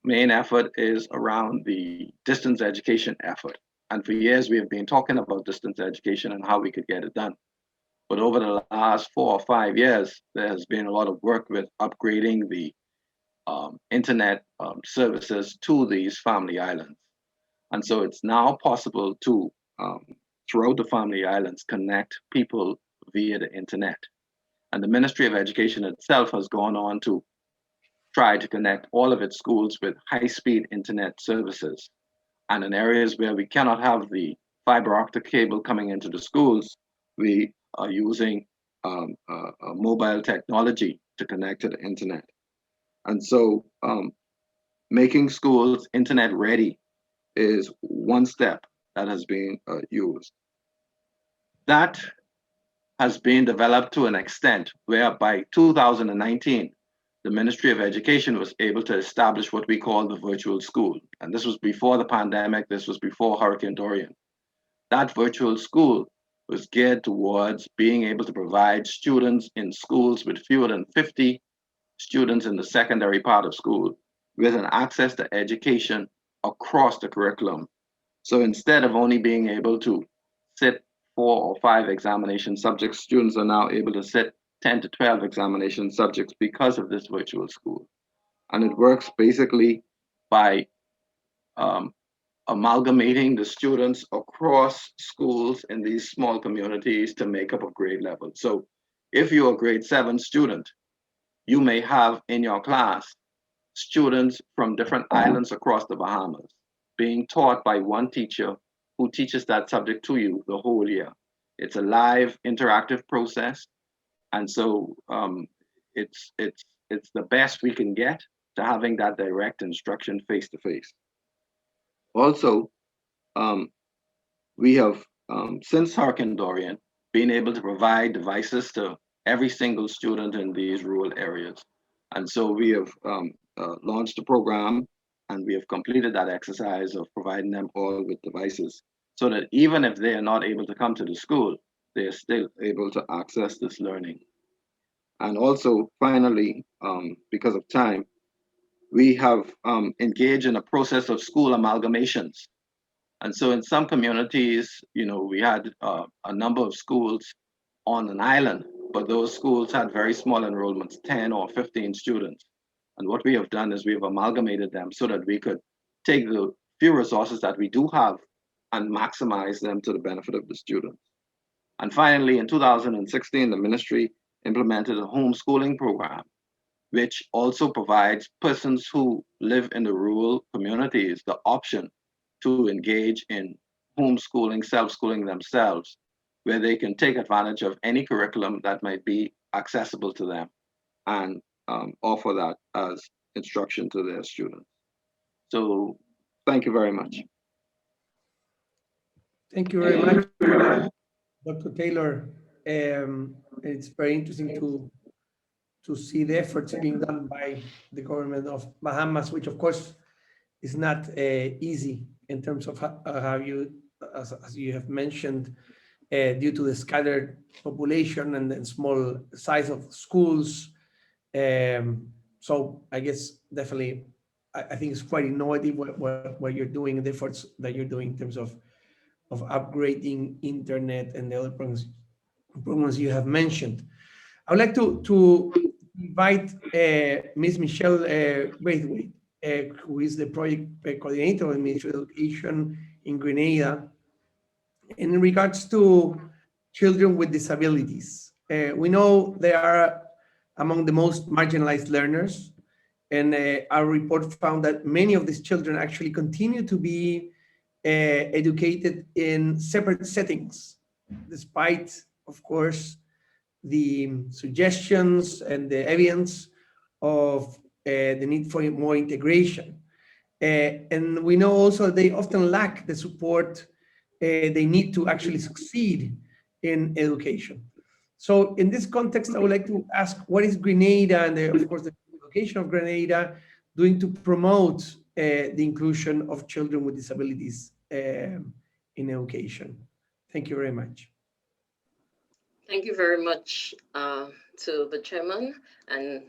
main effort is around the distance education effort. And for years, we have been talking about distance education and how we could get it done. But over the last 4 or 5 years, there has been a lot of work with upgrading the internet services to these family islands. And so it's now possible to, throughout the family islands, connect people via the internet. And the Ministry of Education itself has gone on to try to connect all of its schools with high-speed internet services. And in areas where we cannot have the fiber optic cable coming into the schools, we are using mobile technology to connect to the internet. And so making schools internet ready is one step that has been used. That has been developed to an extent where by 2019, the Ministry of Education was able to establish what we call the virtual school. And this was before the pandemic, this was before Hurricane Dorian. That virtual school was geared towards being able to provide students in schools with fewer than 50 students in the secondary part of school with an access to education across the curriculum. So instead of only being able to sit 4 or 5 examination subjects, students are now able to sit 10 to 12 examination subjects because of this virtual school. And it works basically by amalgamating the students across schools in these small communities to make up a grade level. So if you're a grade 7 student, you may have in your class students from different islands across the Bahamas being taught by one teacher who teaches that subject to you the whole year. It's a live interactive process. And so it's the best we can get to having that direct instruction face to face. Also, we have, since Hurricane Dorian, been able to provide devices to every single student in these rural areas. And so we have launched a program and we have completed that exercise of providing them all with devices so that even if they are not able to come to the school, they are still able to access this learning. And also, finally, because of time, we have engaged in a process of school amalgamations. And so in some communities, we had a number of schools on an island, but those schools had very small enrollments, 10 or 15 students. And what we have done is we have amalgamated them so that we could take the few resources that we do have and maximize them to the benefit of the students. And finally, in 2016, the ministry implemented a homeschooling program, which also provides persons who live in the rural communities the option to engage in homeschooling, self-schooling themselves, where they can take advantage of any curriculum that might be accessible to them and offer that as instruction to their students. So thank you very much. Thank you very much, Dr. Taylor. It's very interesting to see the efforts being done by the government of Bahamas, which of course is not easy in terms of how you, as you have mentioned, due to the scattered population and the small size of schools. So I guess definitely, I think it's quite innovative what you're doing, the efforts that you're doing in terms of upgrading internet and the other programs you have mentioned. I would like to invite Ms. Michelle Braithwaite, who is the project coordinator of Ministry of Education in Grenada, in regards to children with disabilities. We know they are among the most marginalized learners, and our report found that many of these children actually continue to be educated in separate settings, despite, of course, the suggestions and the evidence of the need for more integration. And we know also they often lack the support they need to actually succeed in education. So in this context, I would like to ask, what is Grenada and of course the education of Grenada doing to promote the inclusion of children with disabilities in education? Thank you very much. Thank you very much to the chairman, and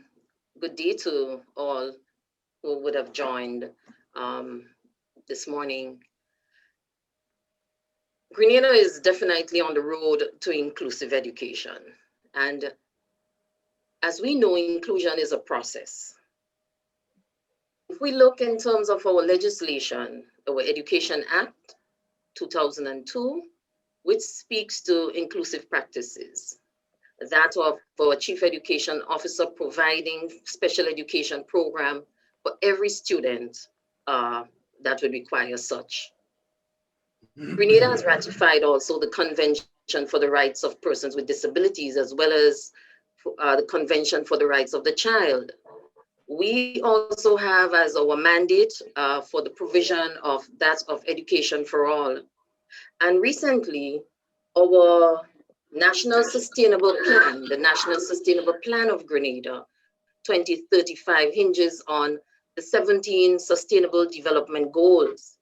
good day to all who would have joined this morning. Grenada is definitely on the road to inclusive education. And as we know, inclusion is a process. If we look in terms of our legislation, our Education Act 2002, which speaks to inclusive practices, that of our Chief Education Officer providing special education program for every student that would require such. Grenada has ratified also the Convention for the Rights of Persons with Disabilities, as well as the Convention for the Rights of the Child. We also have as our mandate for the provision of that of education for all. And recently, our National Sustainable Plan, the National Sustainable Plan of Grenada 2035 hinges on the 17 Sustainable Development Goals.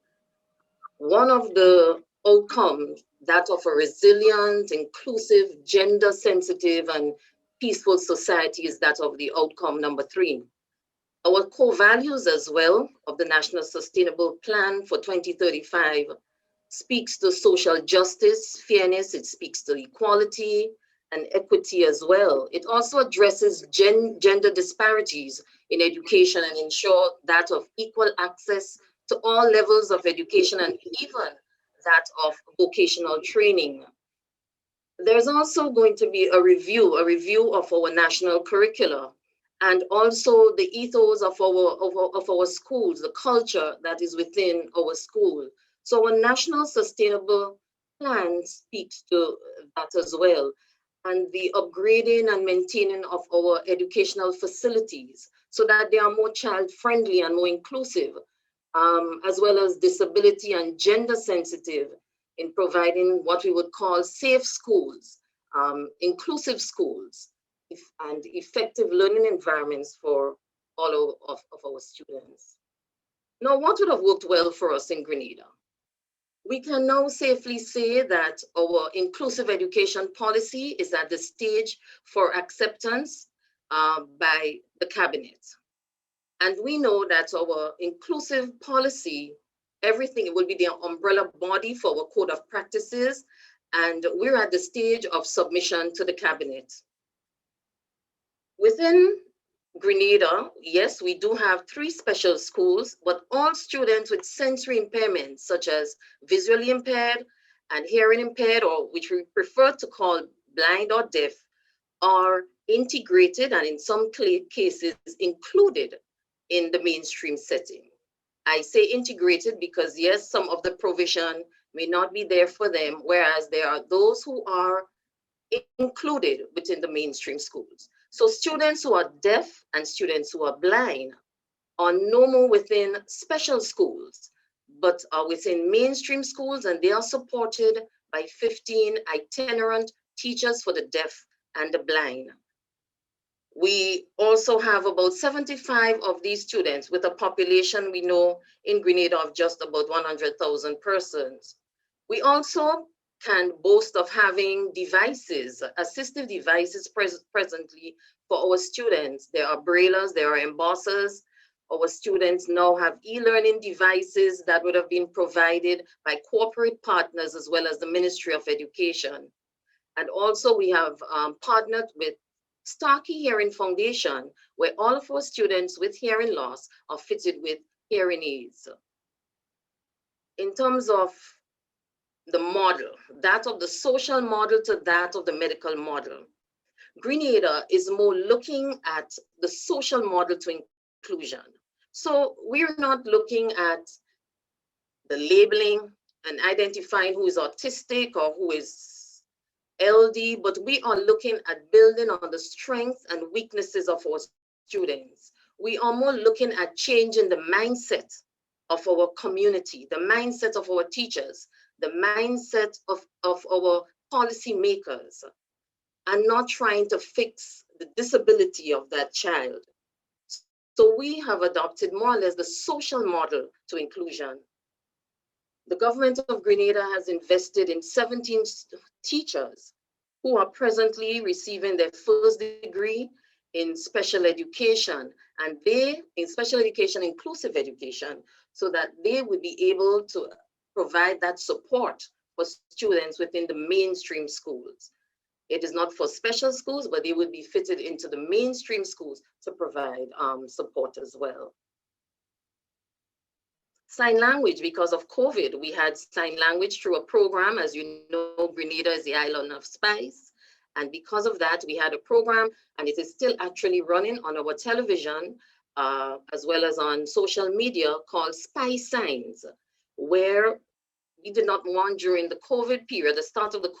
One of the outcomes, that of a resilient, inclusive, gender-sensitive, and peaceful society, is that of the outcome number 3. Our core values as well of the National Sustainable Plan for 2035 speaks to social justice, fairness, it speaks to equality and equity as well. It also addresses gender disparities in education and ensure that of equal access to all levels of education and even that of vocational training. There's also going to be a review of our national curricula and also the ethos of our schools, the culture that is within our school. So a national sustainable plan speaks to that as well, and the upgrading and maintaining of our educational facilities so that they are more child-friendly and more inclusive, as well as disability and gender sensitive in providing what we would call safe schools, inclusive schools, and effective learning environments for all of our students. Now, what would have worked well for us in Grenada? We can now safely say that our inclusive education policy is at the stage for acceptance by the cabinet. And we know that our inclusive policy, everything will be the umbrella body for our code of practices, and we're at the stage of submission to the cabinet. Within Grenada, yes, we do have 3 special schools, but all students with sensory impairments, such as visually impaired and hearing impaired, or which we prefer to call blind or deaf, are integrated and in some cases included in the mainstream setting. I say integrated because yes, some of the provision may not be there for them, whereas there are those who are included within the mainstream schools. So students who are deaf and students who are blind are no more within special schools, but are within mainstream schools, and they are supported by 15 itinerant teachers for the deaf and the blind. We also have about 75 of these students with a population we know in Grenada of just about 100,000 persons. We also can boast of having devices, assistive devices presently for our students. There are braillers, there are embossers. Our students now have e-learning devices that would have been provided by corporate partners as well as the Ministry of Education. And also we have partnered with Starkey Hearing Foundation, where all of our students with hearing loss are fitted with hearing aids. In terms of the model, that of the social model to that of the medical model, Grenada is more looking at the social model to inclusion. So we're not looking at the labeling and identifying who is autistic or who is LD, but we are looking at building on the strengths and weaknesses of our students. We are more looking at changing the mindset of our community, the mindset of our teachers, the mindset of our policy makers, and not trying to fix the disability of that child. So we have adopted more or less the social model to inclusion. The government of Grenada has invested in 17 teachers who are presently receiving their first degree in special education, and in special education, inclusive education, so that they would be able to provide that support for students within the mainstream schools. It is not for special schools, but they would be fitted into the mainstream schools to provide support as well. Sign language, because of COVID, we had sign language through a program. As you know, Grenada is the island of spice. And because of that, we had a program, and it is still actually running on our television, as well as on social media, called Spice Signs, where we did not want, during the COVID period, the start of the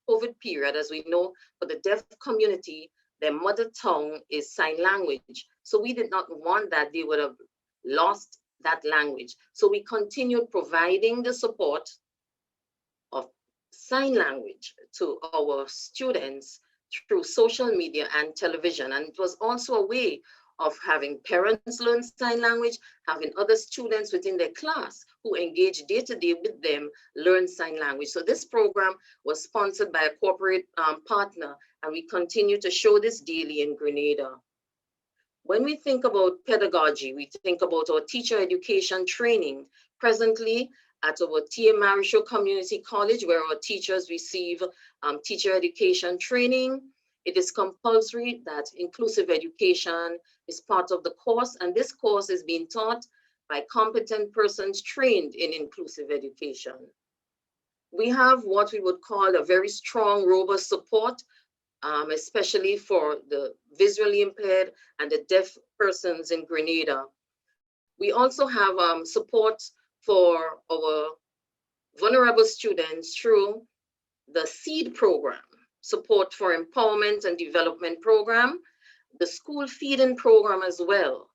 COVID period, as we know, for the deaf community, their mother tongue is sign language. So we did not want that they would have lost that language. So we continued providing the support of sign language to our students through social media and television. And it was also a way of having parents learn sign language, having other students within their class who engage day-to-day with them learn sign language. So this program was sponsored by a corporate partner, and we continue to show this daily in Grenada. When we think about pedagogy, we think about our teacher education training. Presently, at our T.A. Marisho Community College, where our teachers receive teacher education training, it is compulsory that inclusive education is part of the course, and this course is being taught by competent persons trained in inclusive education. We have what we would call a very strong, robust support, especially for the visually impaired and the deaf persons in Grenada. We also have support for our vulnerable students through the SEED program, support for empowerment and development program. The school feeding program as well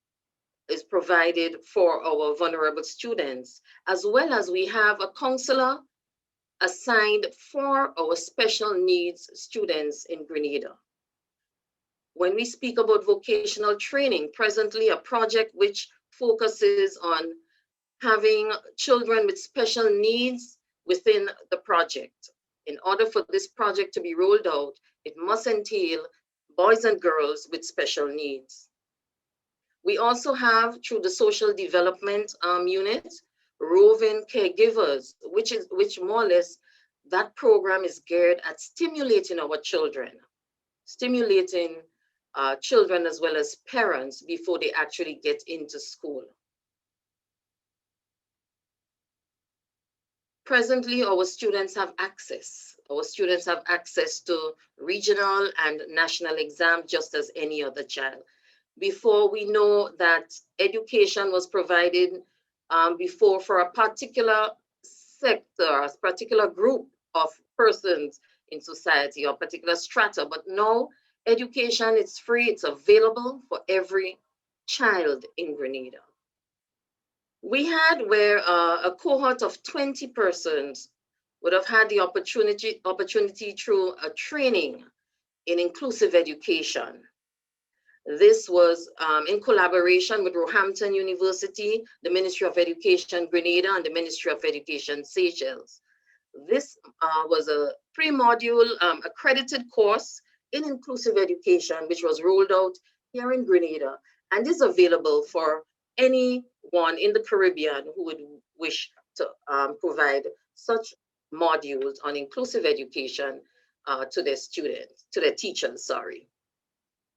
is provided for our vulnerable students, as well as we have a counselor assigned for our special needs students in Grenada. When we speak about vocational training, presently a project which focuses on having children with special needs within the project. In order for this project to be rolled out, it must entail boys and girls with special needs. We also have, through the social development unit, roving caregivers, which more or less, that program is geared at stimulating our children, stimulating children as well as parents before they actually get into school. Presently, our students have access. Our students have access to regional and national exams just as any other child. Before, we know that education was provided before for a particular sector, a particular group of persons in society or particular strata, but now education is free, it's available for every child in Grenada. We had where a cohort of 20 persons would have had the opportunity through a training in inclusive education. This was in collaboration with Roehampton University, the Ministry of Education Grenada, and the Ministry of Education Seychelles. This was a 3-module accredited course in inclusive education, which was rolled out here in Grenada and is available for anyone in the Caribbean who would wish to provide such modules on inclusive education to their students, to their teachers, sorry.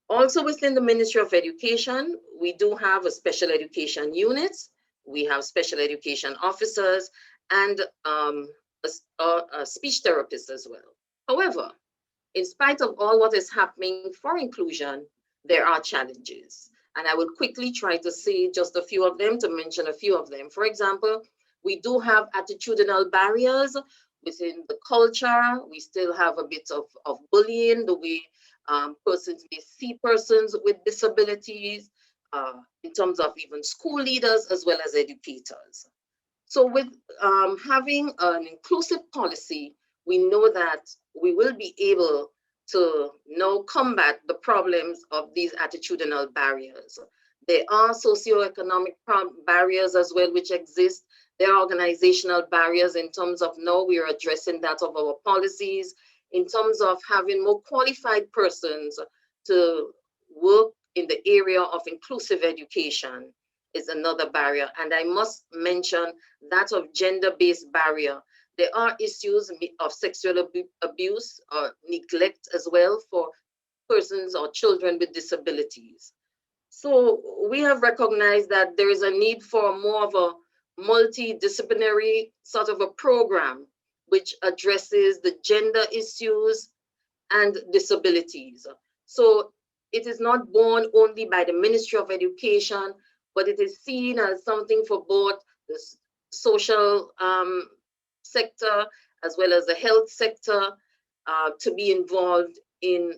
Also within the Ministry of Education, we do have a special education unit. We have special education officers and a speech therapist as well. However, in spite of all what is happening for inclusion, there are challenges. And I will quickly try to see just a few of them, to mention a few of them. For example, we do have attitudinal barriers, within the culture, we still have a bit of bullying, the way persons may see persons with disabilities, in terms of even school leaders as well as educators. So with having an inclusive policy, we know that we will be able to now combat the problems of these attitudinal barriers. There are socioeconomic barriers as well which exist. There are organizational barriers in terms of now we are addressing that of our policies, in terms of having more qualified persons to work in the area of inclusive education is another barrier. And I must mention that of gender-based barrier. There are issues of sexual abuse or neglect as well for persons or children with disabilities. So we have recognized that there is a need for more of a multidisciplinary sort of a program which addresses the gender issues and disabilities. So it is not borne only by the Ministry of Education, but it is seen as something for both the social sector as well as the health sector to be involved in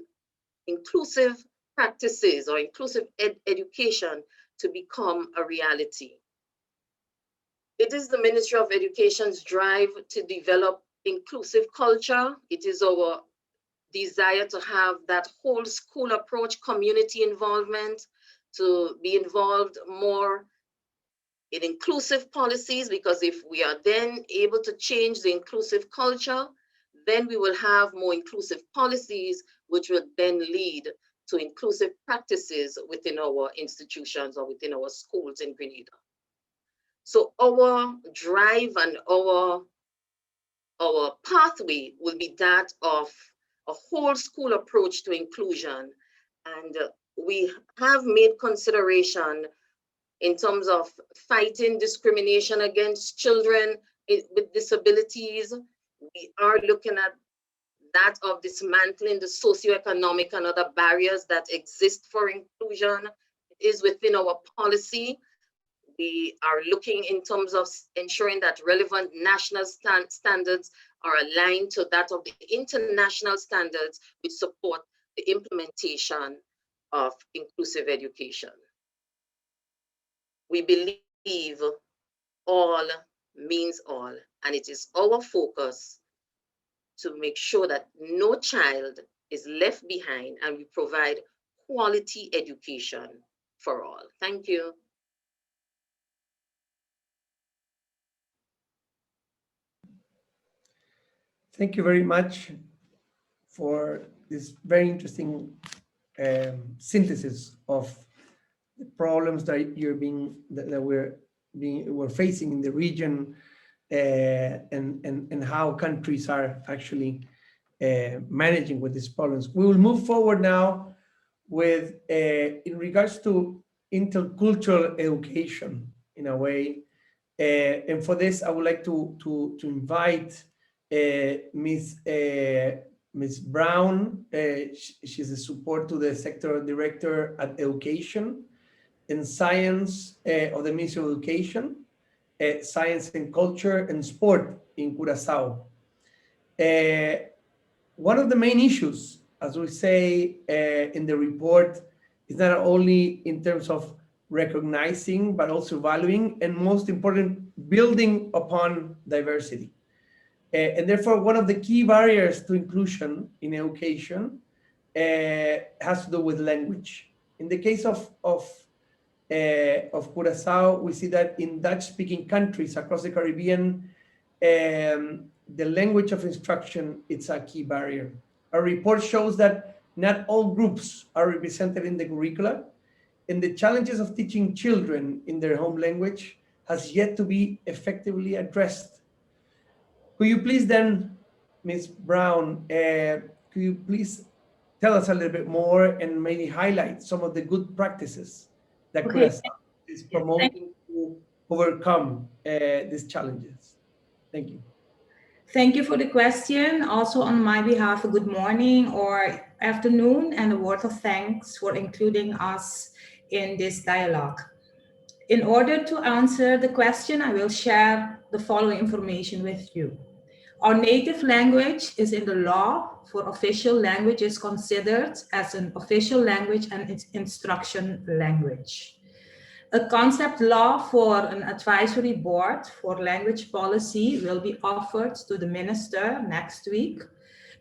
inclusive practices or inclusive education to become a reality. It is the Ministry of Education's drive to develop inclusive culture. It is our desire to have that whole school approach, community involvement, to be involved more in inclusive policies, because if we are then able to change the inclusive culture, then we will have more inclusive policies, which will then lead to inclusive practices within our institutions or within our schools in Grenada. So our drive and our pathway will be that of a whole school approach to inclusion. And we have made consideration in terms of fighting discrimination against children with disabilities. We are looking at that of dismantling the socioeconomic and other barriers that exist for inclusion. It is within our policy. We are looking in terms of ensuring that relevant national standards are aligned to that of the international standards which support the implementation of inclusive education. We believe all means all, and it is our focus to make sure that no child is left behind and we provide quality education for all. Thank you. Thank you very much for this very interesting synthesis of the problems that we're facing in the region, and how countries are actually managing with these problems. We will move forward now with in regards to intercultural education in a way, and for this I would like to invite Ms. Brown. She's a support to the sector director at education and science of the Ministry of Education, science and culture and sport in Curaçao. One of the main issues, as we say in the report, is not only in terms of recognizing, but also valuing, and most important, building upon diversity. And therefore, one of the key barriers to inclusion in education has to do with language. In the case of Curaçao, we see that in Dutch-speaking countries across the Caribbean, the language of instruction, it's a key barrier. Our report shows that not all groups are represented in the curricula, and the challenges of teaching children in their home language has yet to be effectively addressed. Could you please then, Ms. Brown, could you please tell us a little bit more and maybe highlight some of the good practices that Curaçao is promoting to overcome these challenges? Thank you. Thank you for the question. Also on my behalf, a good morning or afternoon and a word of thanks for including us in this dialogue. In order to answer the question, I will share the following information with you. Our native language is in the law for official languages considered as an official language and its instruction language. A concept law for an advisory board for language policy will be offered to the minister next week.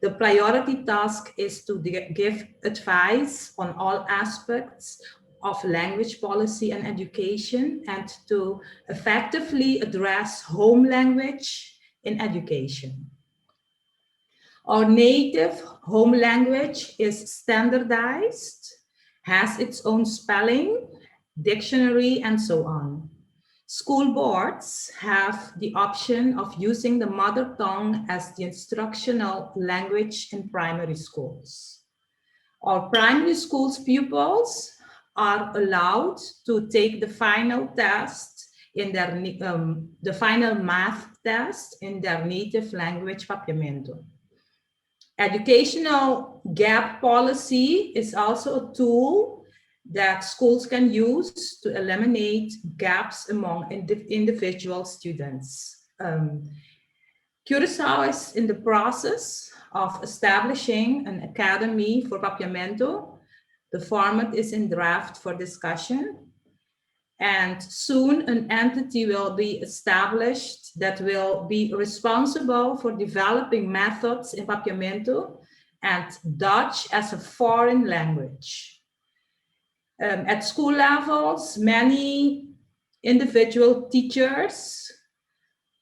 The priority task is to give advice on all aspects of language policy and education and to effectively address home language in education. Our native home language is standardized, has its own spelling, dictionary, and so on. School boards have the option of using the mother tongue as the instructional language in primary schools. Our primary schools pupils are allowed to take the final test in their the final math test in their native language, Papiamento. Educational gap policy is also a tool that schools can use to eliminate gaps among individual students. Curacao is in the process of establishing an academy for Papiamento. The format is in draft for discussion. And soon an entity will be established that will be responsible for developing methods in Papiamento and Dutch as a foreign language. At school levels, many individual teachers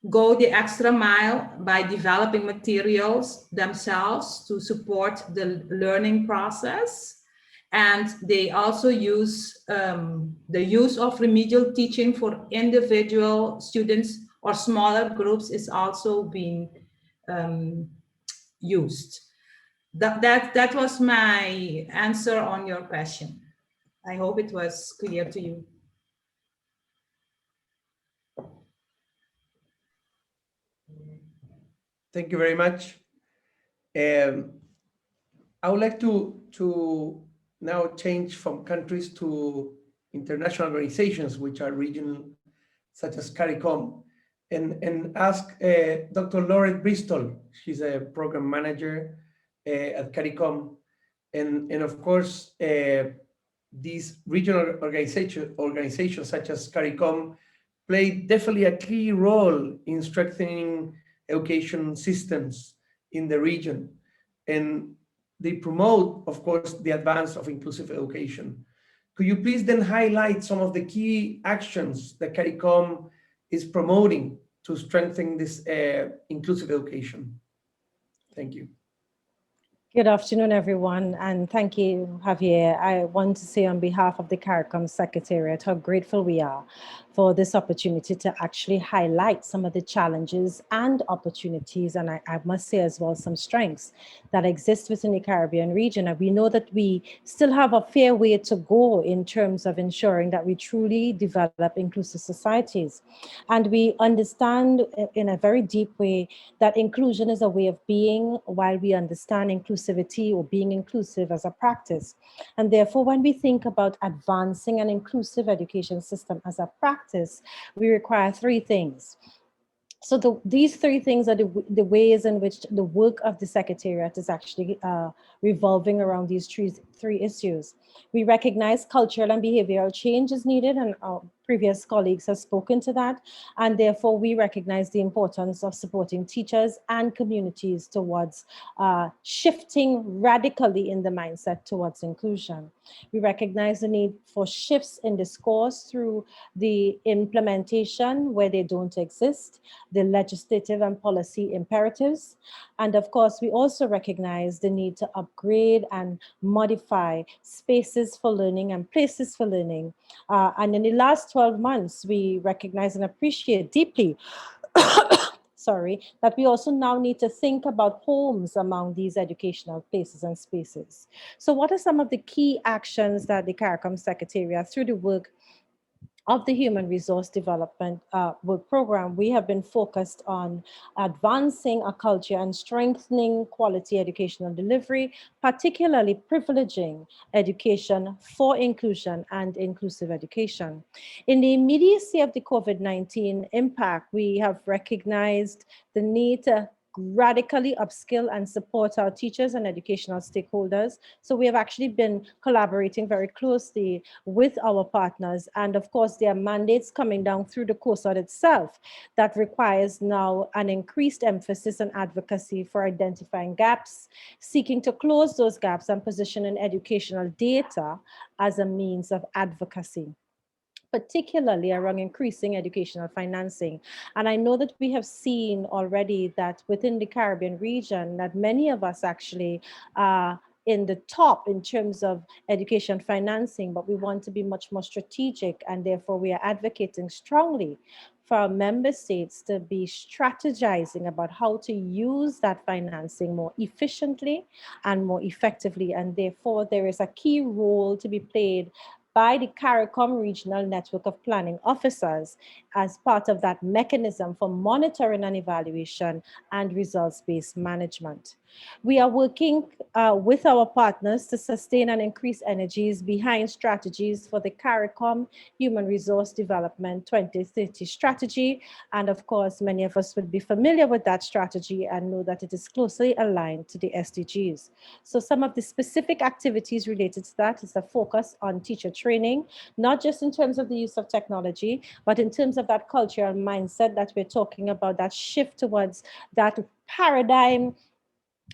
go the extra mile by developing materials themselves to support the learning process. And they also use the use of remedial teaching for individual students or smaller groups is also being used. That was my answer on your question. I hope it was clear to you. Thank you very much. I would like to now change from countries to international organizations, which are regional, such as CARICOM, and ask Dr. Lauren Bristol. She's a program manager at CARICOM. And of course, these regional organizations such as CARICOM play definitely a key role in strengthening education systems in the region. And they promote, of course, the advance of inclusive education. Could you please then highlight some of the key actions that CARICOM is promoting to strengthen this inclusive education? Thank you. Good afternoon, everyone, and thank you, Javier. I want to say on behalf of the CARICOM Secretariat how grateful we are for this opportunity to actually highlight some of the challenges and opportunities, and I must say as well some strengths that exist within the Caribbean region. And we know that we still have a fair way to go in terms of ensuring that we truly develop inclusive societies. And we understand in a very deep way that inclusion is a way of being, while we understand inclusivity or being inclusive as a practice. And therefore, when we think about advancing an inclusive education system as a practice, we require three things. So these three things are the ways in which the work of the Secretariat is actually revolving around these three issues. We recognize cultural and behavioral change is needed, and our previous colleagues have spoken to that. And therefore, we recognize the importance of supporting teachers and communities towards shifting radically in the mindset towards inclusion. We recognize the need for shifts in discourse through the implementation where they don't exist, the legislative and policy imperatives. And of course, we also recognize the need to upgrade and modify spaces for learning and places for learning. And in the last 12 months, we recognize and appreciate deeply that we also now need to think about homes among these educational places and spaces. So what are some of the key actions that the CARICOM Secretariat, through the work of the Human Resource Development Work Program, we have been focused on advancing a culture and strengthening quality educational delivery, particularly privileging education for inclusion and inclusive education. In the immediacy of the COVID-19 impact, we have recognized the need to radically upskill and support our teachers and educational stakeholders. So we have actually been collaborating very closely with our partners. And of course, there are mandates coming down through the COSOD itself that requires now an increased emphasis on advocacy for identifying gaps, seeking to close those gaps, and positioning educational data as a means of advocacy, particularly around increasing educational financing. And I know that we have seen already that within the Caribbean region, that many of us actually are in the top in terms of education financing, but we want to be much more strategic, and therefore we are advocating strongly for our member states to be strategizing about how to use that financing more efficiently and more effectively. And therefore there is a key role to be played by the CARICOM Regional Network of Planning Officers as part of that mechanism for monitoring and evaluation and results-based management. We are working with our partners to sustain and increase energies behind strategies for the CARICOM Human Resource Development 2030 strategy. And of course, many of us would be familiar with that strategy and know that it is closely aligned to the SDGs. So some of the specific activities related to that is the focus on teacher training, not just in terms of the use of technology, but in terms of that cultural mindset that we're talking about, that shift towards that paradigm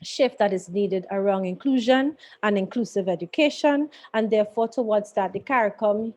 shift that is needed around inclusion and inclusive education, and therefore towards that the CARICOM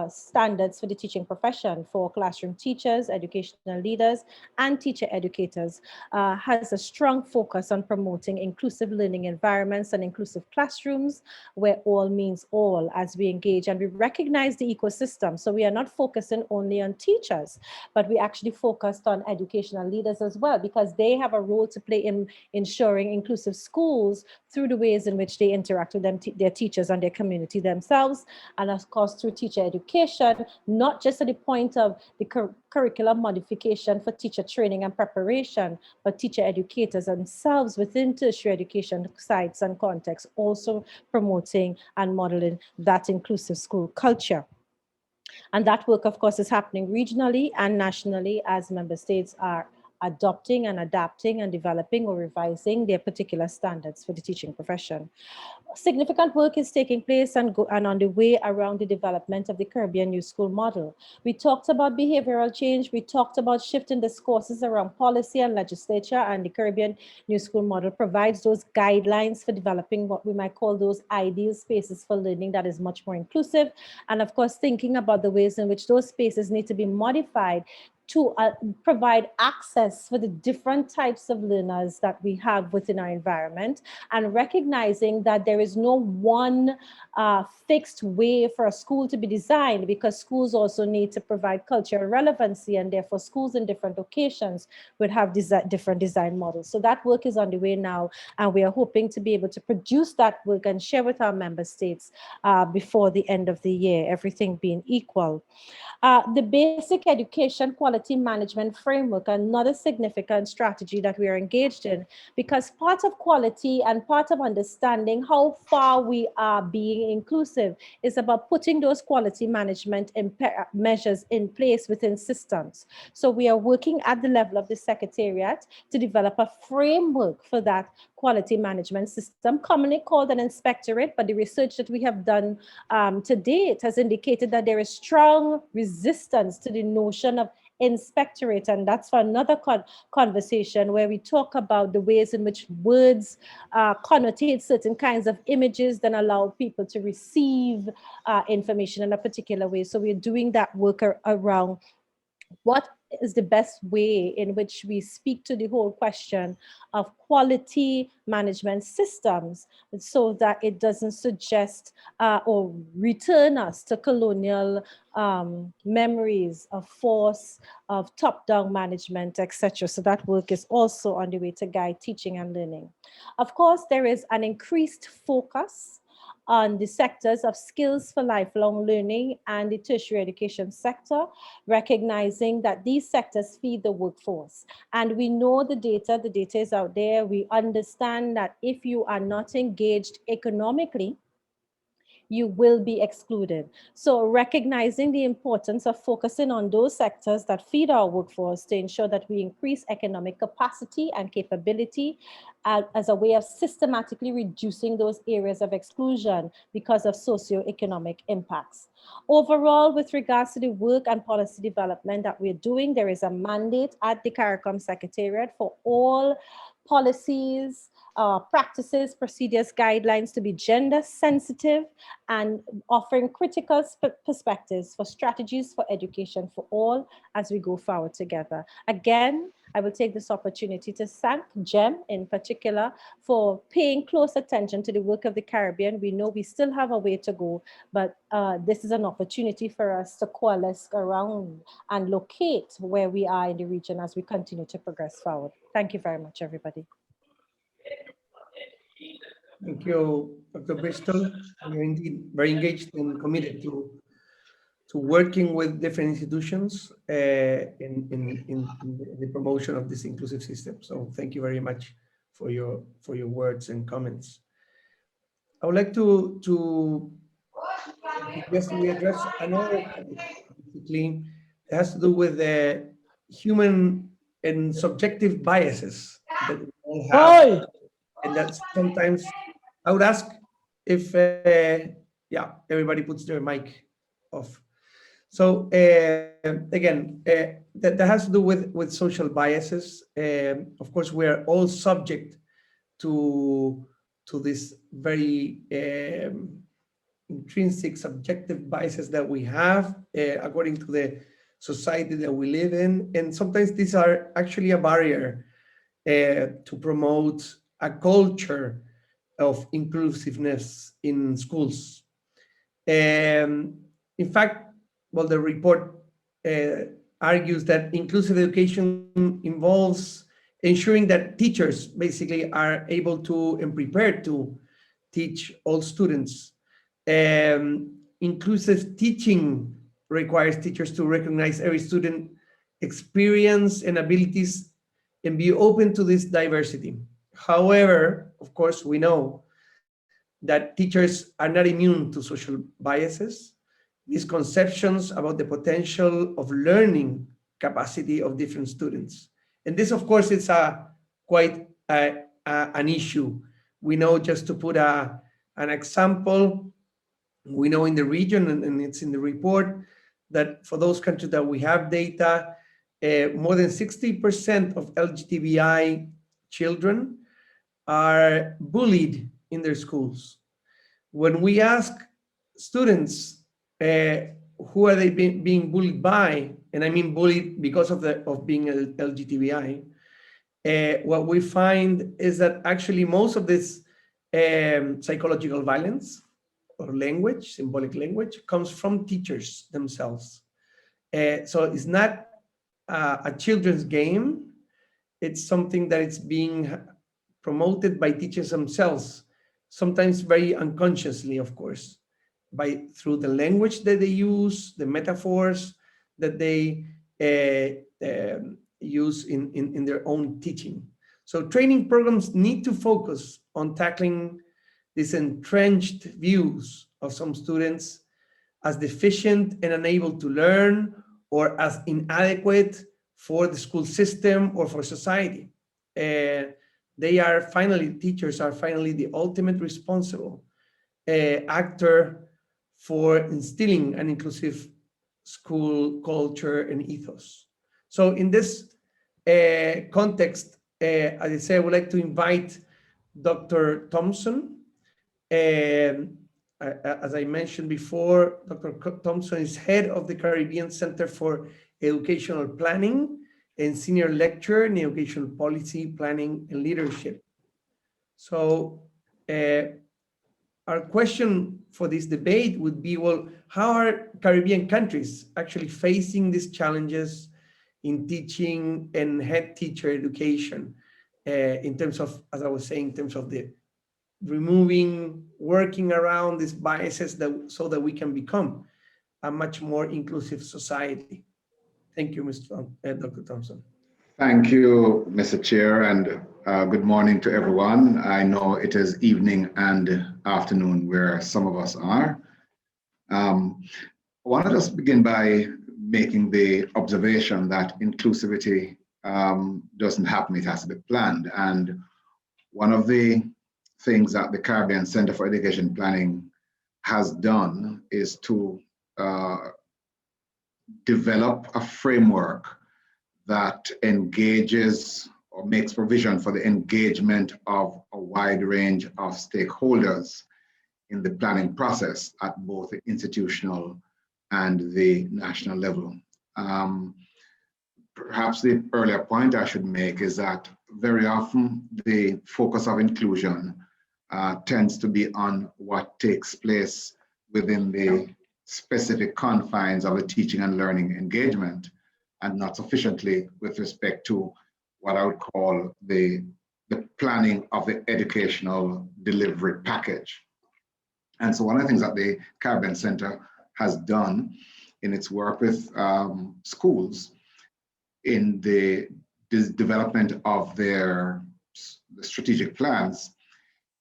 standards for the teaching profession for classroom teachers, educational leaders, and teacher educators has a strong focus on promoting inclusive learning environments and inclusive classrooms where all means all as we engage and we recognize the ecosystem. So we are not focusing only on teachers, but we actually focused on educational leaders as well, because they have a role to play in ensuring inclusive schools through the ways in which they interact with their teachers and their community themselves, and of course through teacher education, not just at the point of the curriculum modification for teacher training and preparation, but teacher educators themselves within tertiary education sites and contexts, also promoting and modeling that inclusive school culture. And that work, of course, is happening regionally and nationally as member states are adopting and adapting and developing or revising their particular standards for the teaching profession. Significant work is taking place and on the way around the development of the Caribbean New School model. We talked about behavioral change. We talked about shifting discourses around policy and legislature, and the Caribbean New School model provides those guidelines for developing what we might call those ideal spaces for learning that is much more inclusive. And of course, thinking about the ways in which those spaces need to be modified to provide access for the different types of learners that we have within our environment, and recognizing that there is no one fixed way for a school to be designed, because schools also need to provide cultural relevancy, and therefore schools in different locations would have different design models. So that work is on the way now, and we are hoping to be able to produce that work and share with our member states before the end of the year, everything being equal. The basic education quality management framework, another significant strategy that we are engaged in, because part of quality and part of understanding how far we are being inclusive is about putting those quality management measures in place within systems. So we are working at the level of the Secretariat to develop a framework for that quality management system, commonly called an inspectorate, but the research that we have done to date has indicated that there is strong resistance to the notion of inspectorate, and that's for another conversation where we talk about the ways in which words connotate certain kinds of images that allow people to receive information in a particular way. So we're doing that work around what is the best way in which we speak to the whole question of quality management systems, so that it doesn't suggest or return us to colonial memories of force, of top-down management, etc. So that work is also on the way to guide teaching and learning. Of course, there is an increased focus on the sectors of skills for lifelong learning and the tertiary education sector, recognizing that these sectors feed the workforce. And we know the data is out there. We understand that if you are not engaged economically, you will be excluded. So recognizing the importance of focusing on those sectors that feed our workforce to ensure that we increase economic capacity and capability as a way of systematically reducing those areas of exclusion because of socioeconomic impacts. Overall, with regards to the work and policy development that we're doing, there is a mandate at the CARICOM Secretariat for all policies, practices, procedures, guidelines to be gender sensitive and offering critical perspectives for strategies for education for all as we go forward together. Again, I will take this opportunity to thank GEM in particular for paying close attention to the work of the Caribbean. We know we still have a way to go, but this is an opportunity for us to coalesce around and locate where we are in the region as we continue to progress forward. Thank you very much, everybody. Thank you, Dr. Bristol. You're indeed very engaged and committed to working with different institutions in the promotion of this inclusive system. So thank you very much for your words and comments. I would like to suggest we address another topic, basically, it has to do with the human and subjective biases that we all have, and that sometimes I would ask if, yeah, everybody puts their mic off. So again, that has to do with social biases. Of course, we are all subject to this very intrinsic subjective biases that we have according to the society that we live in. And sometimes these are actually a barrier to promote a culture of inclusiveness in schools. In fact, well, the report argues that inclusive education involves ensuring that teachers basically are able to and prepared to teach all students. Inclusive teaching requires teachers to recognize every student experience and abilities and be open to this diversity. However, of course, we know that teachers are not immune to social biases, misconceptions about the potential of learning capacity of different students. And this, of course, is quite an issue. We know, just to put an example, we know in the region, and it's in the report, that for those countries that we have data, more than 60% of LGBTI children are bullied in their schools. When we ask students who are they being bullied by, and I mean bullied because of being LGBTI, what we find is that actually most of this psychological violence or language, symbolic language, comes from teachers themselves. So it's not a children's game. It's something that is being promoted by teachers themselves, sometimes very unconsciously, of course, through the language that they use, the metaphors that they use in their own teaching. So training programs need to focus on tackling these entrenched views of some students as deficient and unable to learn, or as inadequate for the school system or for society. Teachers are finally the ultimate responsible actor for instilling an inclusive school culture and ethos. So in this context, as I say, I would like to invite Dr. Thompson. As I mentioned before, Dr. Thompson is head of the Caribbean Center for Educational Planning and senior lecturer in educational policy, planning, and leadership. So our question for this debate would be, well, how are Caribbean countries actually facing these challenges in teaching and head teacher education in terms of, as I was saying, in terms of the working around these biases so that we can become a much more inclusive society. Thank you, Dr. Thompson. Thank you, Mr. Chair, and good morning to everyone. I know it is evening and afternoon where some of us are. I want to just begin by making the observation that inclusivity doesn't happen, it has to be planned. And one of the things that the Caribbean Center for Education Planning has done is to develop a framework that engages or makes provision for the engagement of a wide range of stakeholders in the planning process at both the institutional and the national level. Perhaps the earlier point I should make is that very often the focus of inclusion tends to be on what takes place within the specific confines of the teaching and learning engagement, and not sufficiently with respect to what I would call the planning of the educational delivery package. And so one of the things that the Caribbean Center has done in its work with schools in the development of the strategic plans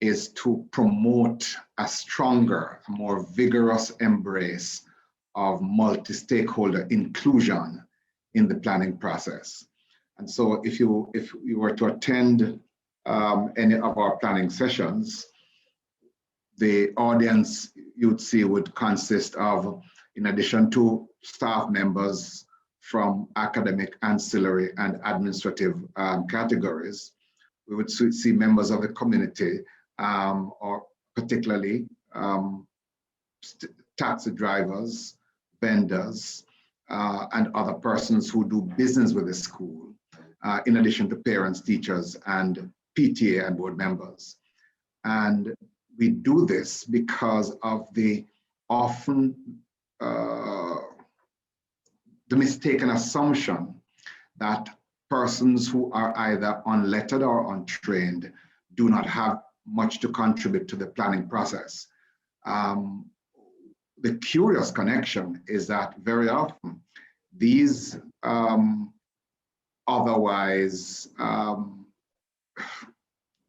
is to promote a stronger, a more vigorous embrace of multi-stakeholder inclusion in the planning process. And so if you were to attend any of our planning sessions, the audience you'd see would consist of, in addition to staff members from academic, ancillary, and administrative categories, we would see members of the community, or particularly taxi drivers, vendors, and other persons who do business with the school, in addition to parents, teachers, and PTA and board members. And we do this because of the often the mistaken assumption that persons who are either unlettered or untrained do not have much to contribute to the planning process. The curious connection is that very often these otherwise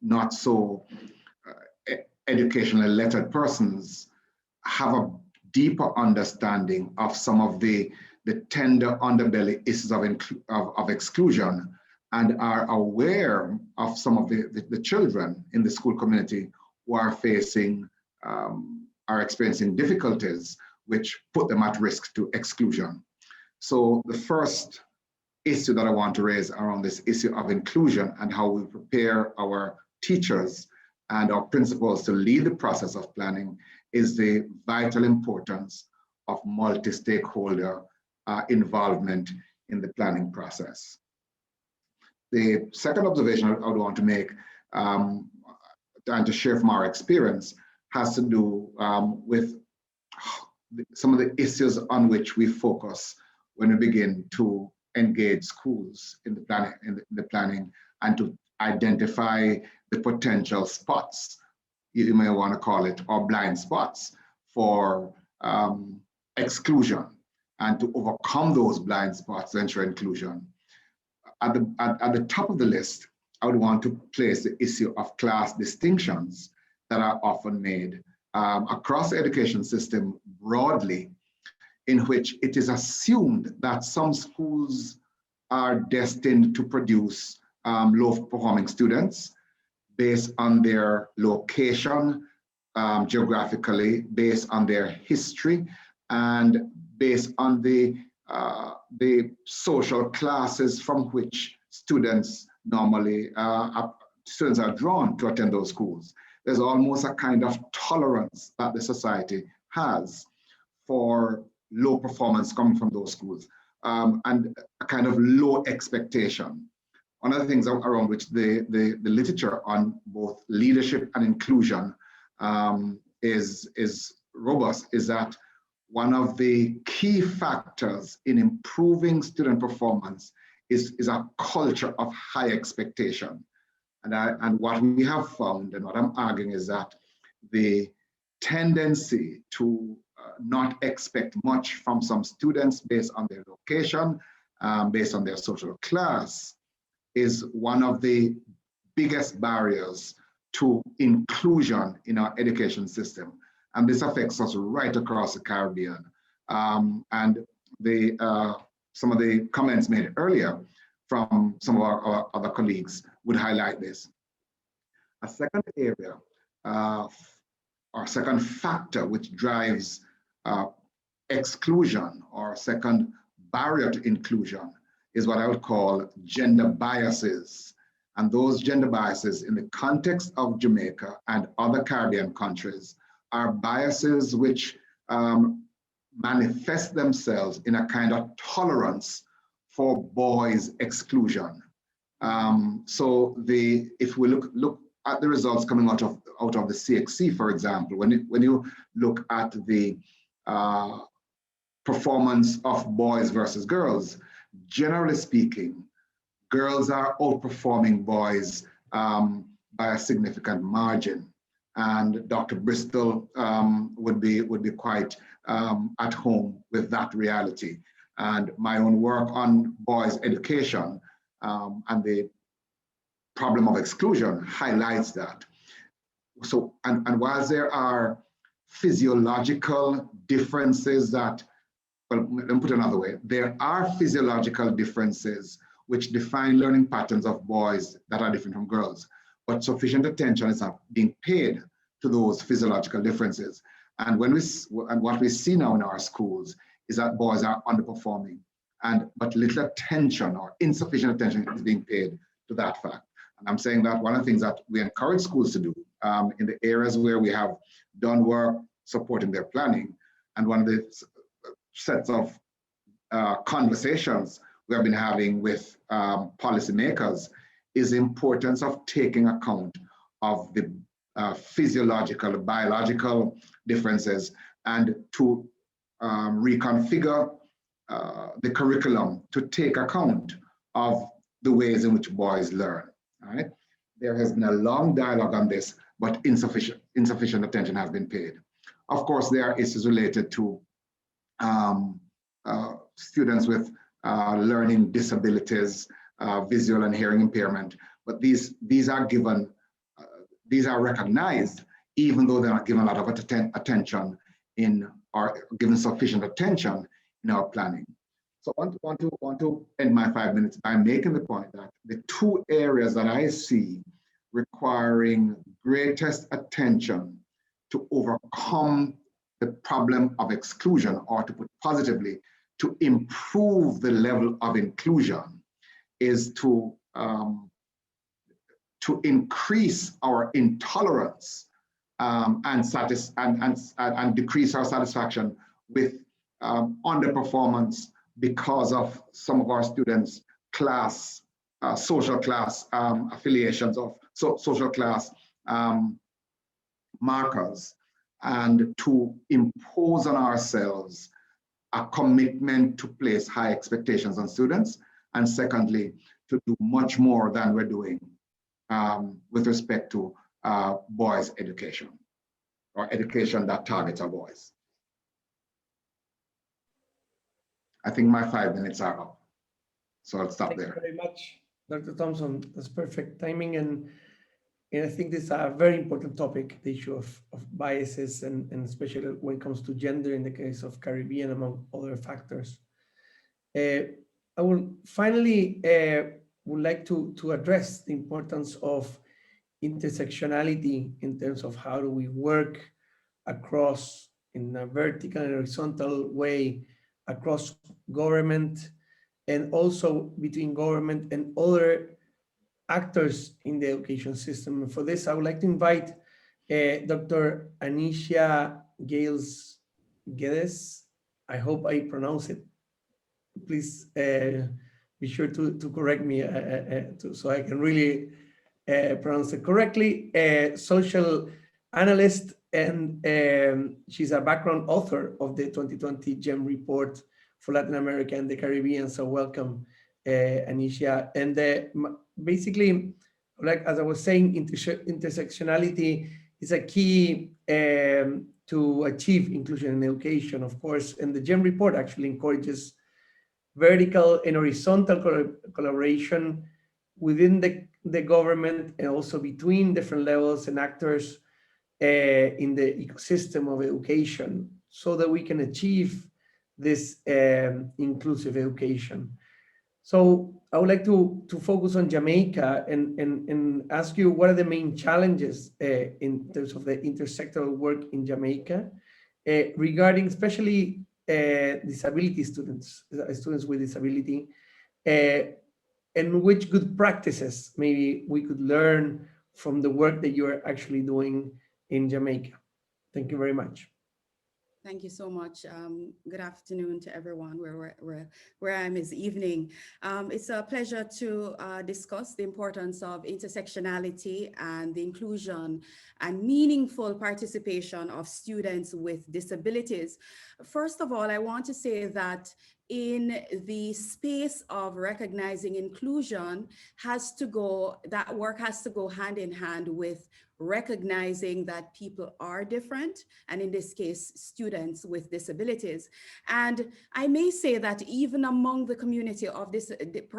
not so educationally lettered persons have a deeper understanding of some of the tender underbelly issues of exclusion, and are aware of some of the children in the school community who are facing, are experiencing difficulties which put them at risk to exclusion. So the first issue that I want to raise around this issue of inclusion and how we prepare our teachers and our principals to lead the process of planning is the vital importance of multi-stakeholder involvement in the planning process. The second observation I would want to make and to share from our experience has to do with some of the issues on which we focus when we begin to engage schools in the planning and to identify the potential spots, you may want to call it, or blind spots for exclusion, and to overcome those blind spots to ensure inclusion. At the top of the list, I would want to place the issue of class distinctions that are often made across the education system broadly, in which it is assumed that some schools are destined to produce low-performing students based on their location, geographically, based on their history, and based on the social classes from which students normally are drawn to attend those schools. There's almost a kind of tolerance that the society has for low performance coming from those schools, and a kind of low expectation. One of the things around which the literature on both leadership and inclusion is robust is that one of the key factors in improving student performance is a culture of high expectation. And what we have found, and what I'm arguing, is that the tendency to not expect much from some students based on their location, based on their social class, is one of the biggest barriers to inclusion in our education system. And this affects us right across the Caribbean. And some of the comments made earlier from some of our other colleagues would highlight this. A second area, or second factor which drives exclusion, or second barrier to inclusion, is what I would call gender biases. And those gender biases in the context of Jamaica and other Caribbean countries are biases which manifest themselves in a kind of tolerance for boys' exclusion. So if we look at the results coming out of the CXC, for example, when you look at the performance of boys versus girls, generally speaking, girls are outperforming boys by a significant margin. And Dr. Bristol would be quite at home with that reality. And my own work on boys' education and the problem of exclusion highlights that. So, and while there are physiological differences that, well, let me put it another way, there are physiological differences which define learning patterns of boys that are different from girls, but sufficient attention is not being paid to those physiological differences. And what we see now in our schools is that boys are underperforming, but little attention or insufficient attention is being paid to that fact. And I'm saying that one of the things that we encourage schools to do in the areas where we have done work supporting their planning, and one of the sets of conversations we have been having with policymakers is the importance of taking account of the physiological, biological differences, and to reconfigure the curriculum to take account of the ways in which boys learn. All right? There has been a long dialogue on this, but insufficient attention has been paid. Of course, there are issues related to students with learning disabilities, visual and hearing impairment, but these are given, these are recognized, even though they're not given a lot of attention or given sufficient attention in our planning. So I want to end my 5 minutes by making the point that the two areas that I see requiring greatest attention to overcome the problem of exclusion, or to put positively, to improve the level of inclusion, is to increase our intolerance and decrease our satisfaction with underperformance because of some of our students' class, social class affiliations of social class markers, and to impose on ourselves a commitment to place high expectations on students, and secondly, to do much more than we're doing with respect to boys' education, or education that targets our boys. I think my 5 minutes are up, so I'll stop there. Thank you very much, Dr. Thompson. That's perfect timing, and I think this is a very important topic, the issue of biases, and especially when it comes to gender in the case of Caribbean, among other factors. I will finally would like to address the importance of intersectionality in terms of how do we work across, in a vertical and horizontal way, across government, and also between government and other actors in the education system. And for this, I would like to invite Dr. Anisha Gales-Guedes. I hope I pronounce it. Please be sure to correct me so I can really pronounce it correctly. Social analyst, and she's a background author of the 2020 GEM report for Latin America and the Caribbean. So welcome, Anisha. And basically, like as I was saying, intersectionality is a key to achieve inclusion in education, of course. And the GEM report actually encourages vertical and horizontal collaboration within the government and also between different levels and actors in the ecosystem of education so that we can achieve this inclusive education. So I would like to focus on Jamaica and ask you what are the main challenges in terms of the intersectoral work in Jamaica regarding especially disability students with disability, and which good practices maybe we could learn from the work that you're actually doing in Jamaica. Thank you very much. Thank you so much. Good afternoon to everyone where I am is evening. It's a pleasure to discuss the importance of intersectionality and the inclusion and meaningful participation of students with disabilities. First of all, I want to say that in the space of recognizing inclusion that work has to go hand in hand with recognizing that people are different, and in this case, students with disabilities. And I may say that even among the community of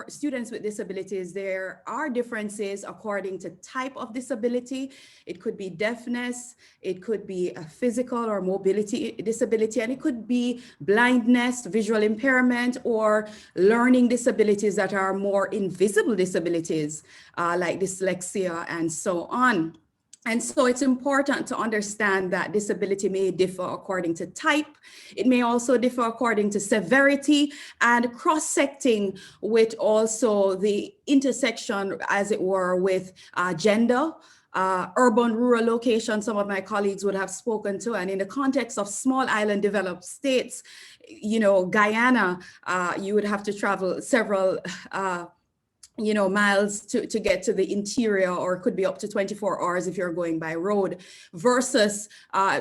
students with disabilities, there are differences according to type of disability. It could be deafness, it could be a physical or mobility disability, and it could be blindness, visual impairment, or learning disabilities that are more invisible disabilities, like dyslexia and so on. And so it's important to understand that disability may differ according to type. It may also differ according to severity, and cross-secting with also the intersection, as it were, with gender, urban, rural location, some of my colleagues would have spoken to. And in the context of small island developed states, you know, Guyana, you would have to travel several miles to get to the interior, or it could be up to 24 hours if you're going by road, versus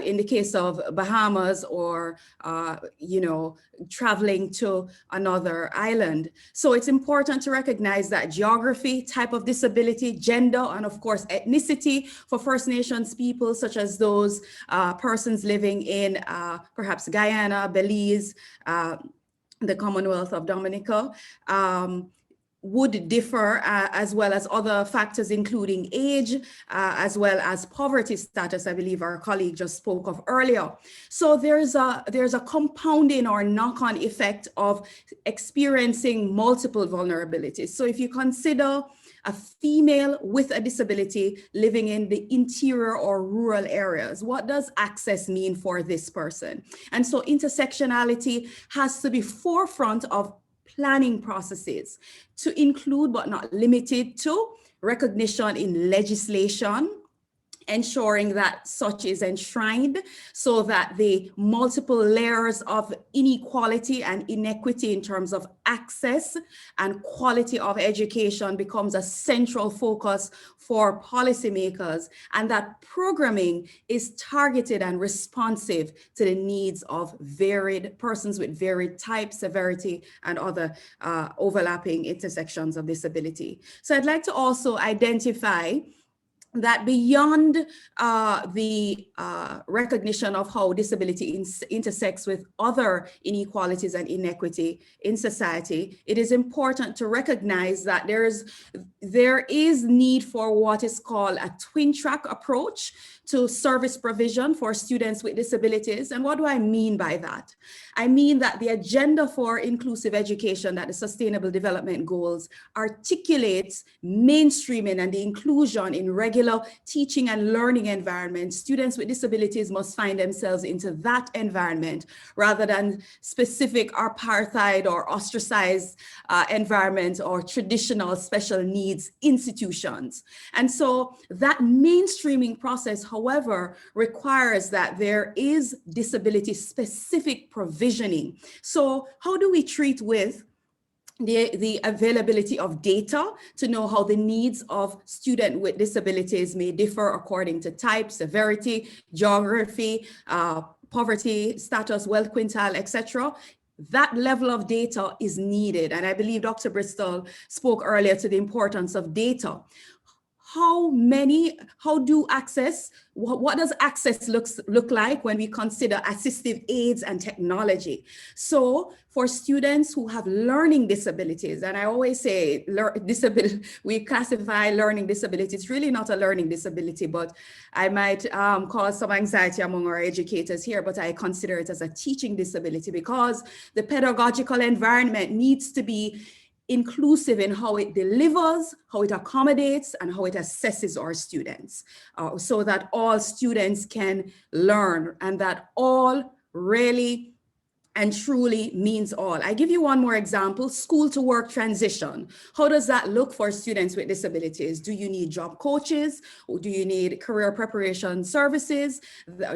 in the case of Bahamas or, traveling to another island. So it's important to recognize that geography, type of disability, gender, and of course, ethnicity for First Nations people, such as those persons living in perhaps Guyana, Belize, the Commonwealth of Dominica, would differ, as well as other factors, including age, as well as poverty status, I believe our colleague just spoke of earlier. So there's a compounding or knock-on effect of experiencing multiple vulnerabilities. So if you consider a female with a disability living in the interior or rural areas, what does access mean for this person? And so intersectionality has to be forefront of planning processes to include, but not limited to, recognition in legislation, ensuring that such is enshrined so that the multiple layers of inequality and inequity in terms of access and quality of education becomes a central focus for policymakers, and that programming is targeted and responsive to the needs of varied persons with varied type, severity, and other overlapping intersections of disability. So I'd like to also identify that beyond the recognition of how disability intersects with other inequalities and inequity in society, it is important to recognize that there is need for what is called a twin track approach to service provision for students with disabilities. And what do I mean by that? I mean that the agenda for inclusive education, that the Sustainable Development Goals articulates mainstreaming and the inclusion in regular teaching and learning environments. Students with disabilities must find themselves into that environment rather than specific apartheid or ostracized environments or traditional special needs institutions. And so that mainstreaming process, however, requires that there is disability specific provisioning. So how do we treat with the availability of data to know how the needs of students with disabilities may differ according to type, severity, geography, poverty status, wealth quintile, etc. That level of data is needed. And I believe Dr. Bristol spoke earlier to the importance of data. what does access look like when we consider assistive aids and technology? So for students who have learning disabilities, and I always say we classify learning disability, it's really not a learning disability, but I might cause some anxiety among our educators here, but I consider it as a teaching disability because the pedagogical environment needs to be inclusive in how it delivers, how it accommodates, and how it assesses our students, so that all students can learn, and that all really and truly means all. I give you one more example, school to work transition. How does that look for students with disabilities? Do you need job coaches? Or do you need career preparation services?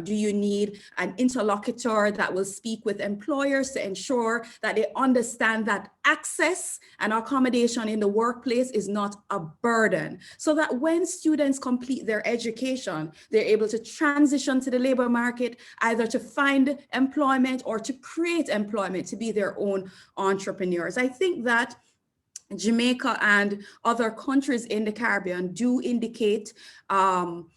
Do you need an interlocutor that will speak with employers to ensure that they understand that access and accommodation in the workplace is not a burden, so that when students complete their education, they're able to transition to the labor market, either to find employment or to create employment, to be their own entrepreneurs. I think that Jamaica and other countries in the Caribbean do indicate some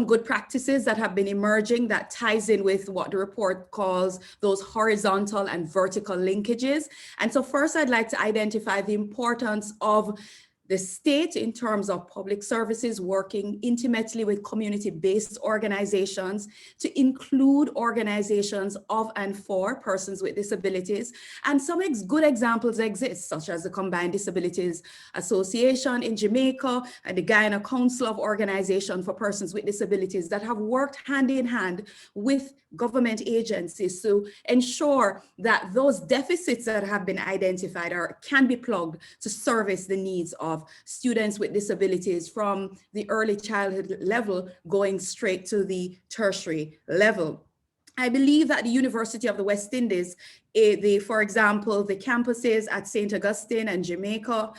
good practices that have been emerging that ties in with what the report calls those horizontal and vertical linkages. And so first, I'd like to identify the importance of the state in terms of public services working intimately with community-based organizations to include organizations of and for persons with disabilities. And some good examples exist, such as the Combined Disabilities Association in Jamaica and the Guyana Council of Organizations for Persons with Disabilities that have worked hand in hand with government agencies to ensure that those deficits that have been identified can be plugged to service the needs of students with disabilities from the early childhood level going straight to the tertiary level. I believe that the University of the West Indies, for example, the campuses at St. Augustine and Jamaica,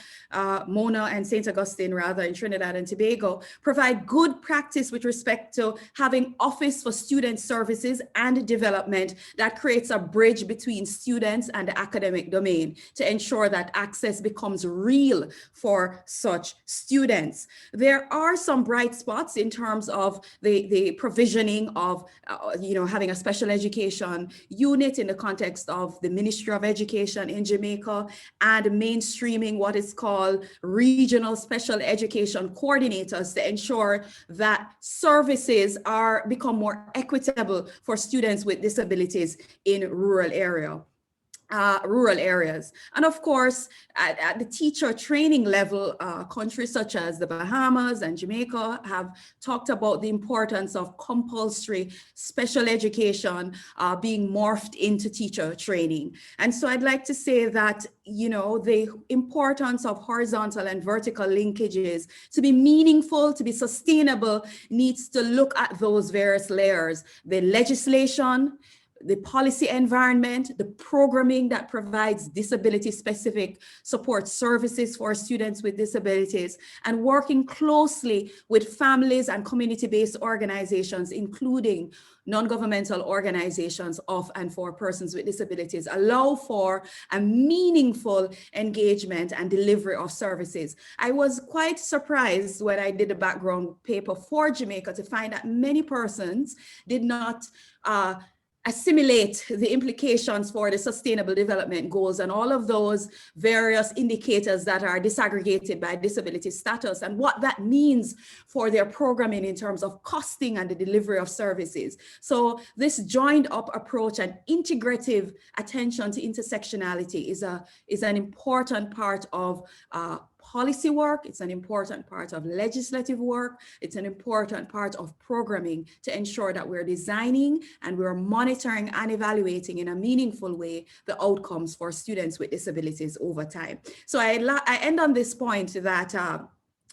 Mona and St. Augustine rather in Trinidad and Tobago, provide good practice with respect to having Office for Student Services and Development that creates a bridge between students and the academic domain to ensure that access becomes real for such students. There are some bright spots in terms of the provisioning of, having a special education unit in the context of the Ministry of Education in Jamaica and mainstreaming what is called regional special education coordinators to ensure that services become more equitable for students with disabilities in rural areas. And of course, at the teacher training level, countries such as the Bahamas and Jamaica have talked about the importance of compulsory special education being morphed into teacher training. And so I'd like to say that, the importance of horizontal and vertical linkages to be meaningful, to be sustainable, needs to look at those various layers, the legislation, the policy environment, the programming that provides disability-specific support services for students with disabilities, and working closely with families and community-based organizations, including non-governmental organizations of and for persons with disabilities, allow for a meaningful engagement and delivery of services. I was quite surprised when I did a background paper for Jamaica to find that many persons did not assimilate the implications for the sustainable development goals and all of those various indicators that are disaggregated by disability status and what that means for their programming in terms of costing and the delivery of services. So this joined up approach and integrative attention to intersectionality is an important part of policy work, it's an important part of legislative work, it's an important part of programming to ensure that we're designing and we're monitoring and evaluating in a meaningful way the outcomes for students with disabilities over time. So I end on this point that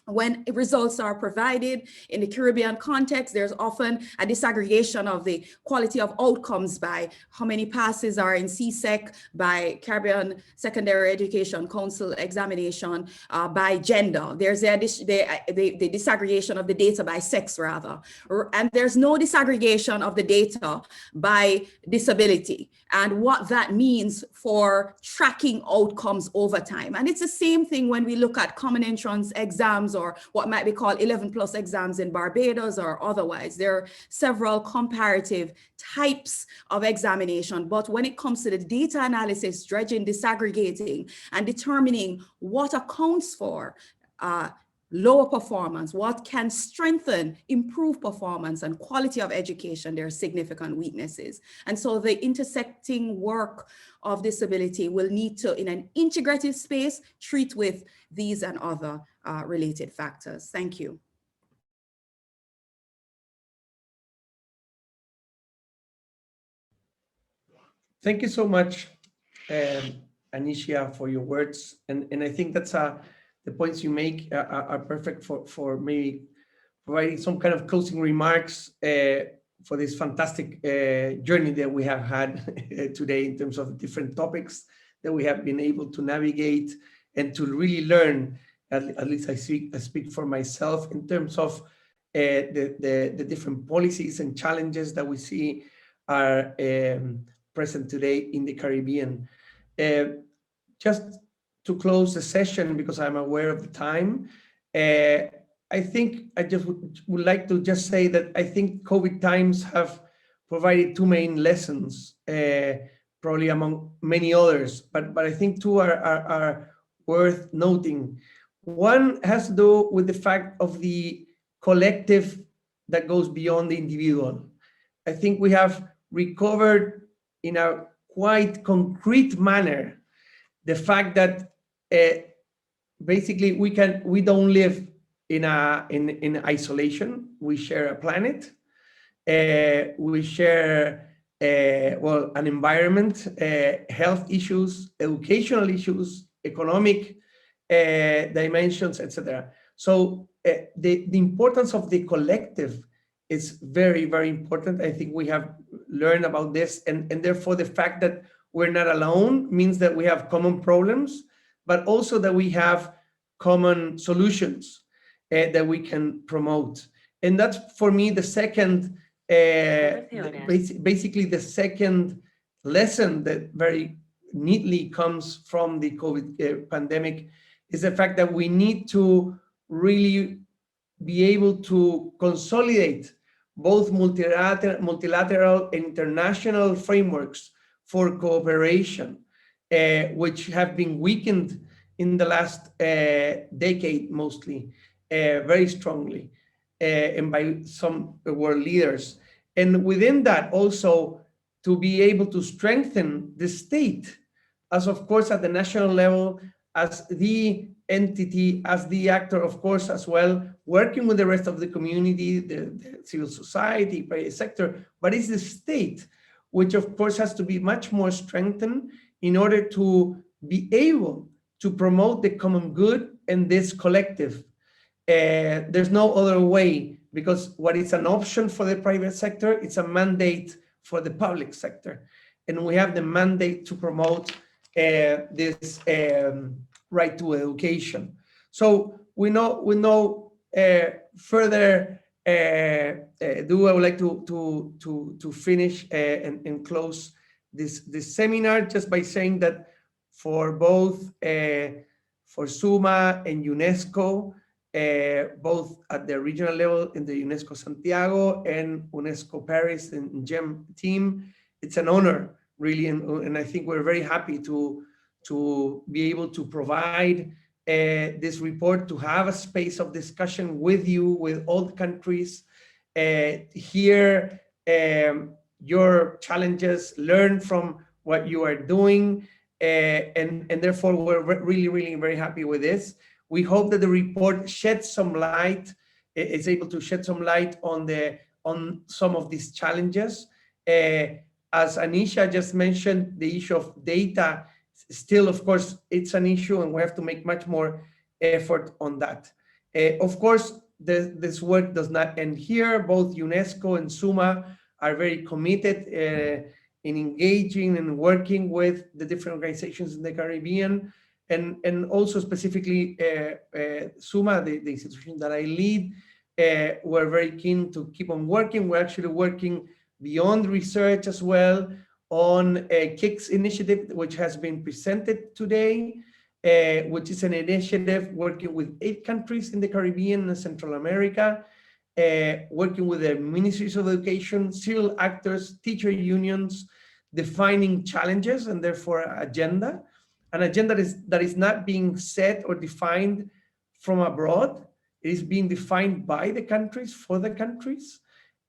when results are provided in the Caribbean context, there's often a disaggregation of the quality of outcomes by how many passes are in CSEC, by Caribbean Secondary Education Council examination, by gender. There's the disaggregation of the data by sex rather, and there's no disaggregation of the data by disability and what that means for tracking outcomes over time. And it's the same thing when we look at common entrance exams exams, or what might be called 11+ exams in Barbados or otherwise. There are several comparative types of examination, but when it comes to the data analysis, dredging, disaggregating, and determining what accounts for lower performance, what can strengthen, improve performance and quality of education, there are significant weaknesses. And so the intersecting work of disability will need to, in an integrative space, treat with these and other related factors. Thank you. Thank you so much, Anisha, for your words. And I think that's the points you make are perfect for me, providing some kind of closing remarks for this fantastic journey that we have had today in terms of different topics that we have been able to navigate and to really learn. At least I speak for myself in terms of the different policies and challenges that we see are present today in the Caribbean. Just to close the session, because I'm aware of the time, I think I just would like to just say that I think COVID times have provided two main lessons, probably among many others, but I think two are worth noting. One has to do with the fact of the collective that goes beyond the individual. I think we have recovered in a quite concrete manner the fact that basically we don't live in isolation. We share a planet. We share an environment, health issues, educational issues, economic dimensions, etc. So the importance of the collective is very, very important. I think we have learned about this, and therefore the fact that we're not alone means that we have common problems, but also that we have common solutions that we can promote. And that's, for me, the second, basically the second lesson that very neatly comes from the COVID pandemic is the fact that we need to really be able to consolidate both multilateral and international frameworks for cooperation, which have been weakened in the last decade, mostly, very strongly, and by some world leaders. And within that, also to be able to strengthen the state, as of course at the national level, as the entity, as the actor, of course, as well, working with the rest of the community, the civil society, private sector, but it's the state, which of course has to be much more strengthened in order to be able to promote the common good and this collective. There's no other way, because what is an option for the private sector, it's a mandate for the public sector. And we have the mandate to promote this right to education. So we know further I would like to finish and close this seminar just by saying that for both for SUMMA and UNESCO, both at the regional level in the UNESCO Santiago and UNESCO Paris and GEM team, it's an honor, really, and I think we're very happy to be able to provide this report, to have a space of discussion with you, with all the countries, hear your challenges, learn from what you are doing, and therefore we're really very happy with this. We hope that the report sheds some light, is able to shed some light on some of these challenges. As Anisha just mentioned, the issue of data, still, of course, it's an issue, and we have to make much more effort on that. Of course, this work does not end here. Both UNESCO and SUMMA are very committed in engaging and working with the different organizations in the Caribbean, and also specifically SUMMA, the institution that I lead, we're very keen to keep on working. We're actually working beyond research as well on a KIX initiative, which has been presented today, which is an initiative working with 8 countries in the Caribbean and Central America, working with the ministries of education, civil actors, teacher unions, defining challenges and therefore agenda. An agenda that is not being set or defined from abroad. It is being defined by the countries, for the countries.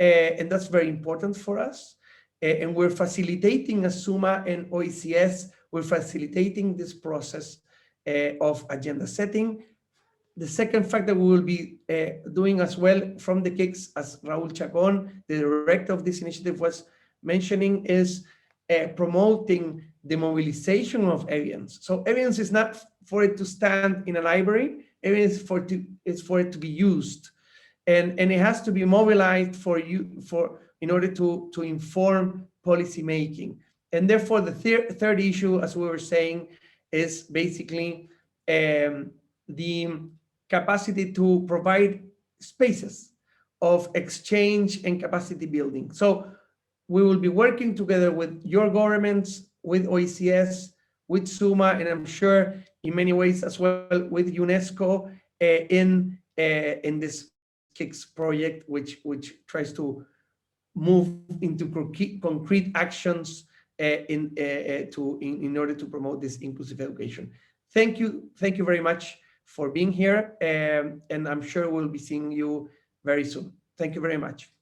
And that's very important for us. And we're facilitating, as SUMMA and OECS, we're facilitating this process of agenda setting. The second fact that we will be doing as well from the KIX, as Raul Chacon, the director of this initiative, was mentioning, is promoting the mobilization of evidence. So evidence is not for it to stand in a library, evidence is for it to be used. And it has to be mobilized in order to inform policy making. And therefore the third issue, as we were saying, is basically the capacity to provide spaces of exchange and capacity building. So we will be working together with your governments, with OECS, with SUMMA, and I'm sure in many ways as well with UNESCO in this KIX project, which tries to move into concrete actions in order to promote this inclusive education. Thank you very much for being here, and I'm sure we'll be seeing you very soon. Thank you very much.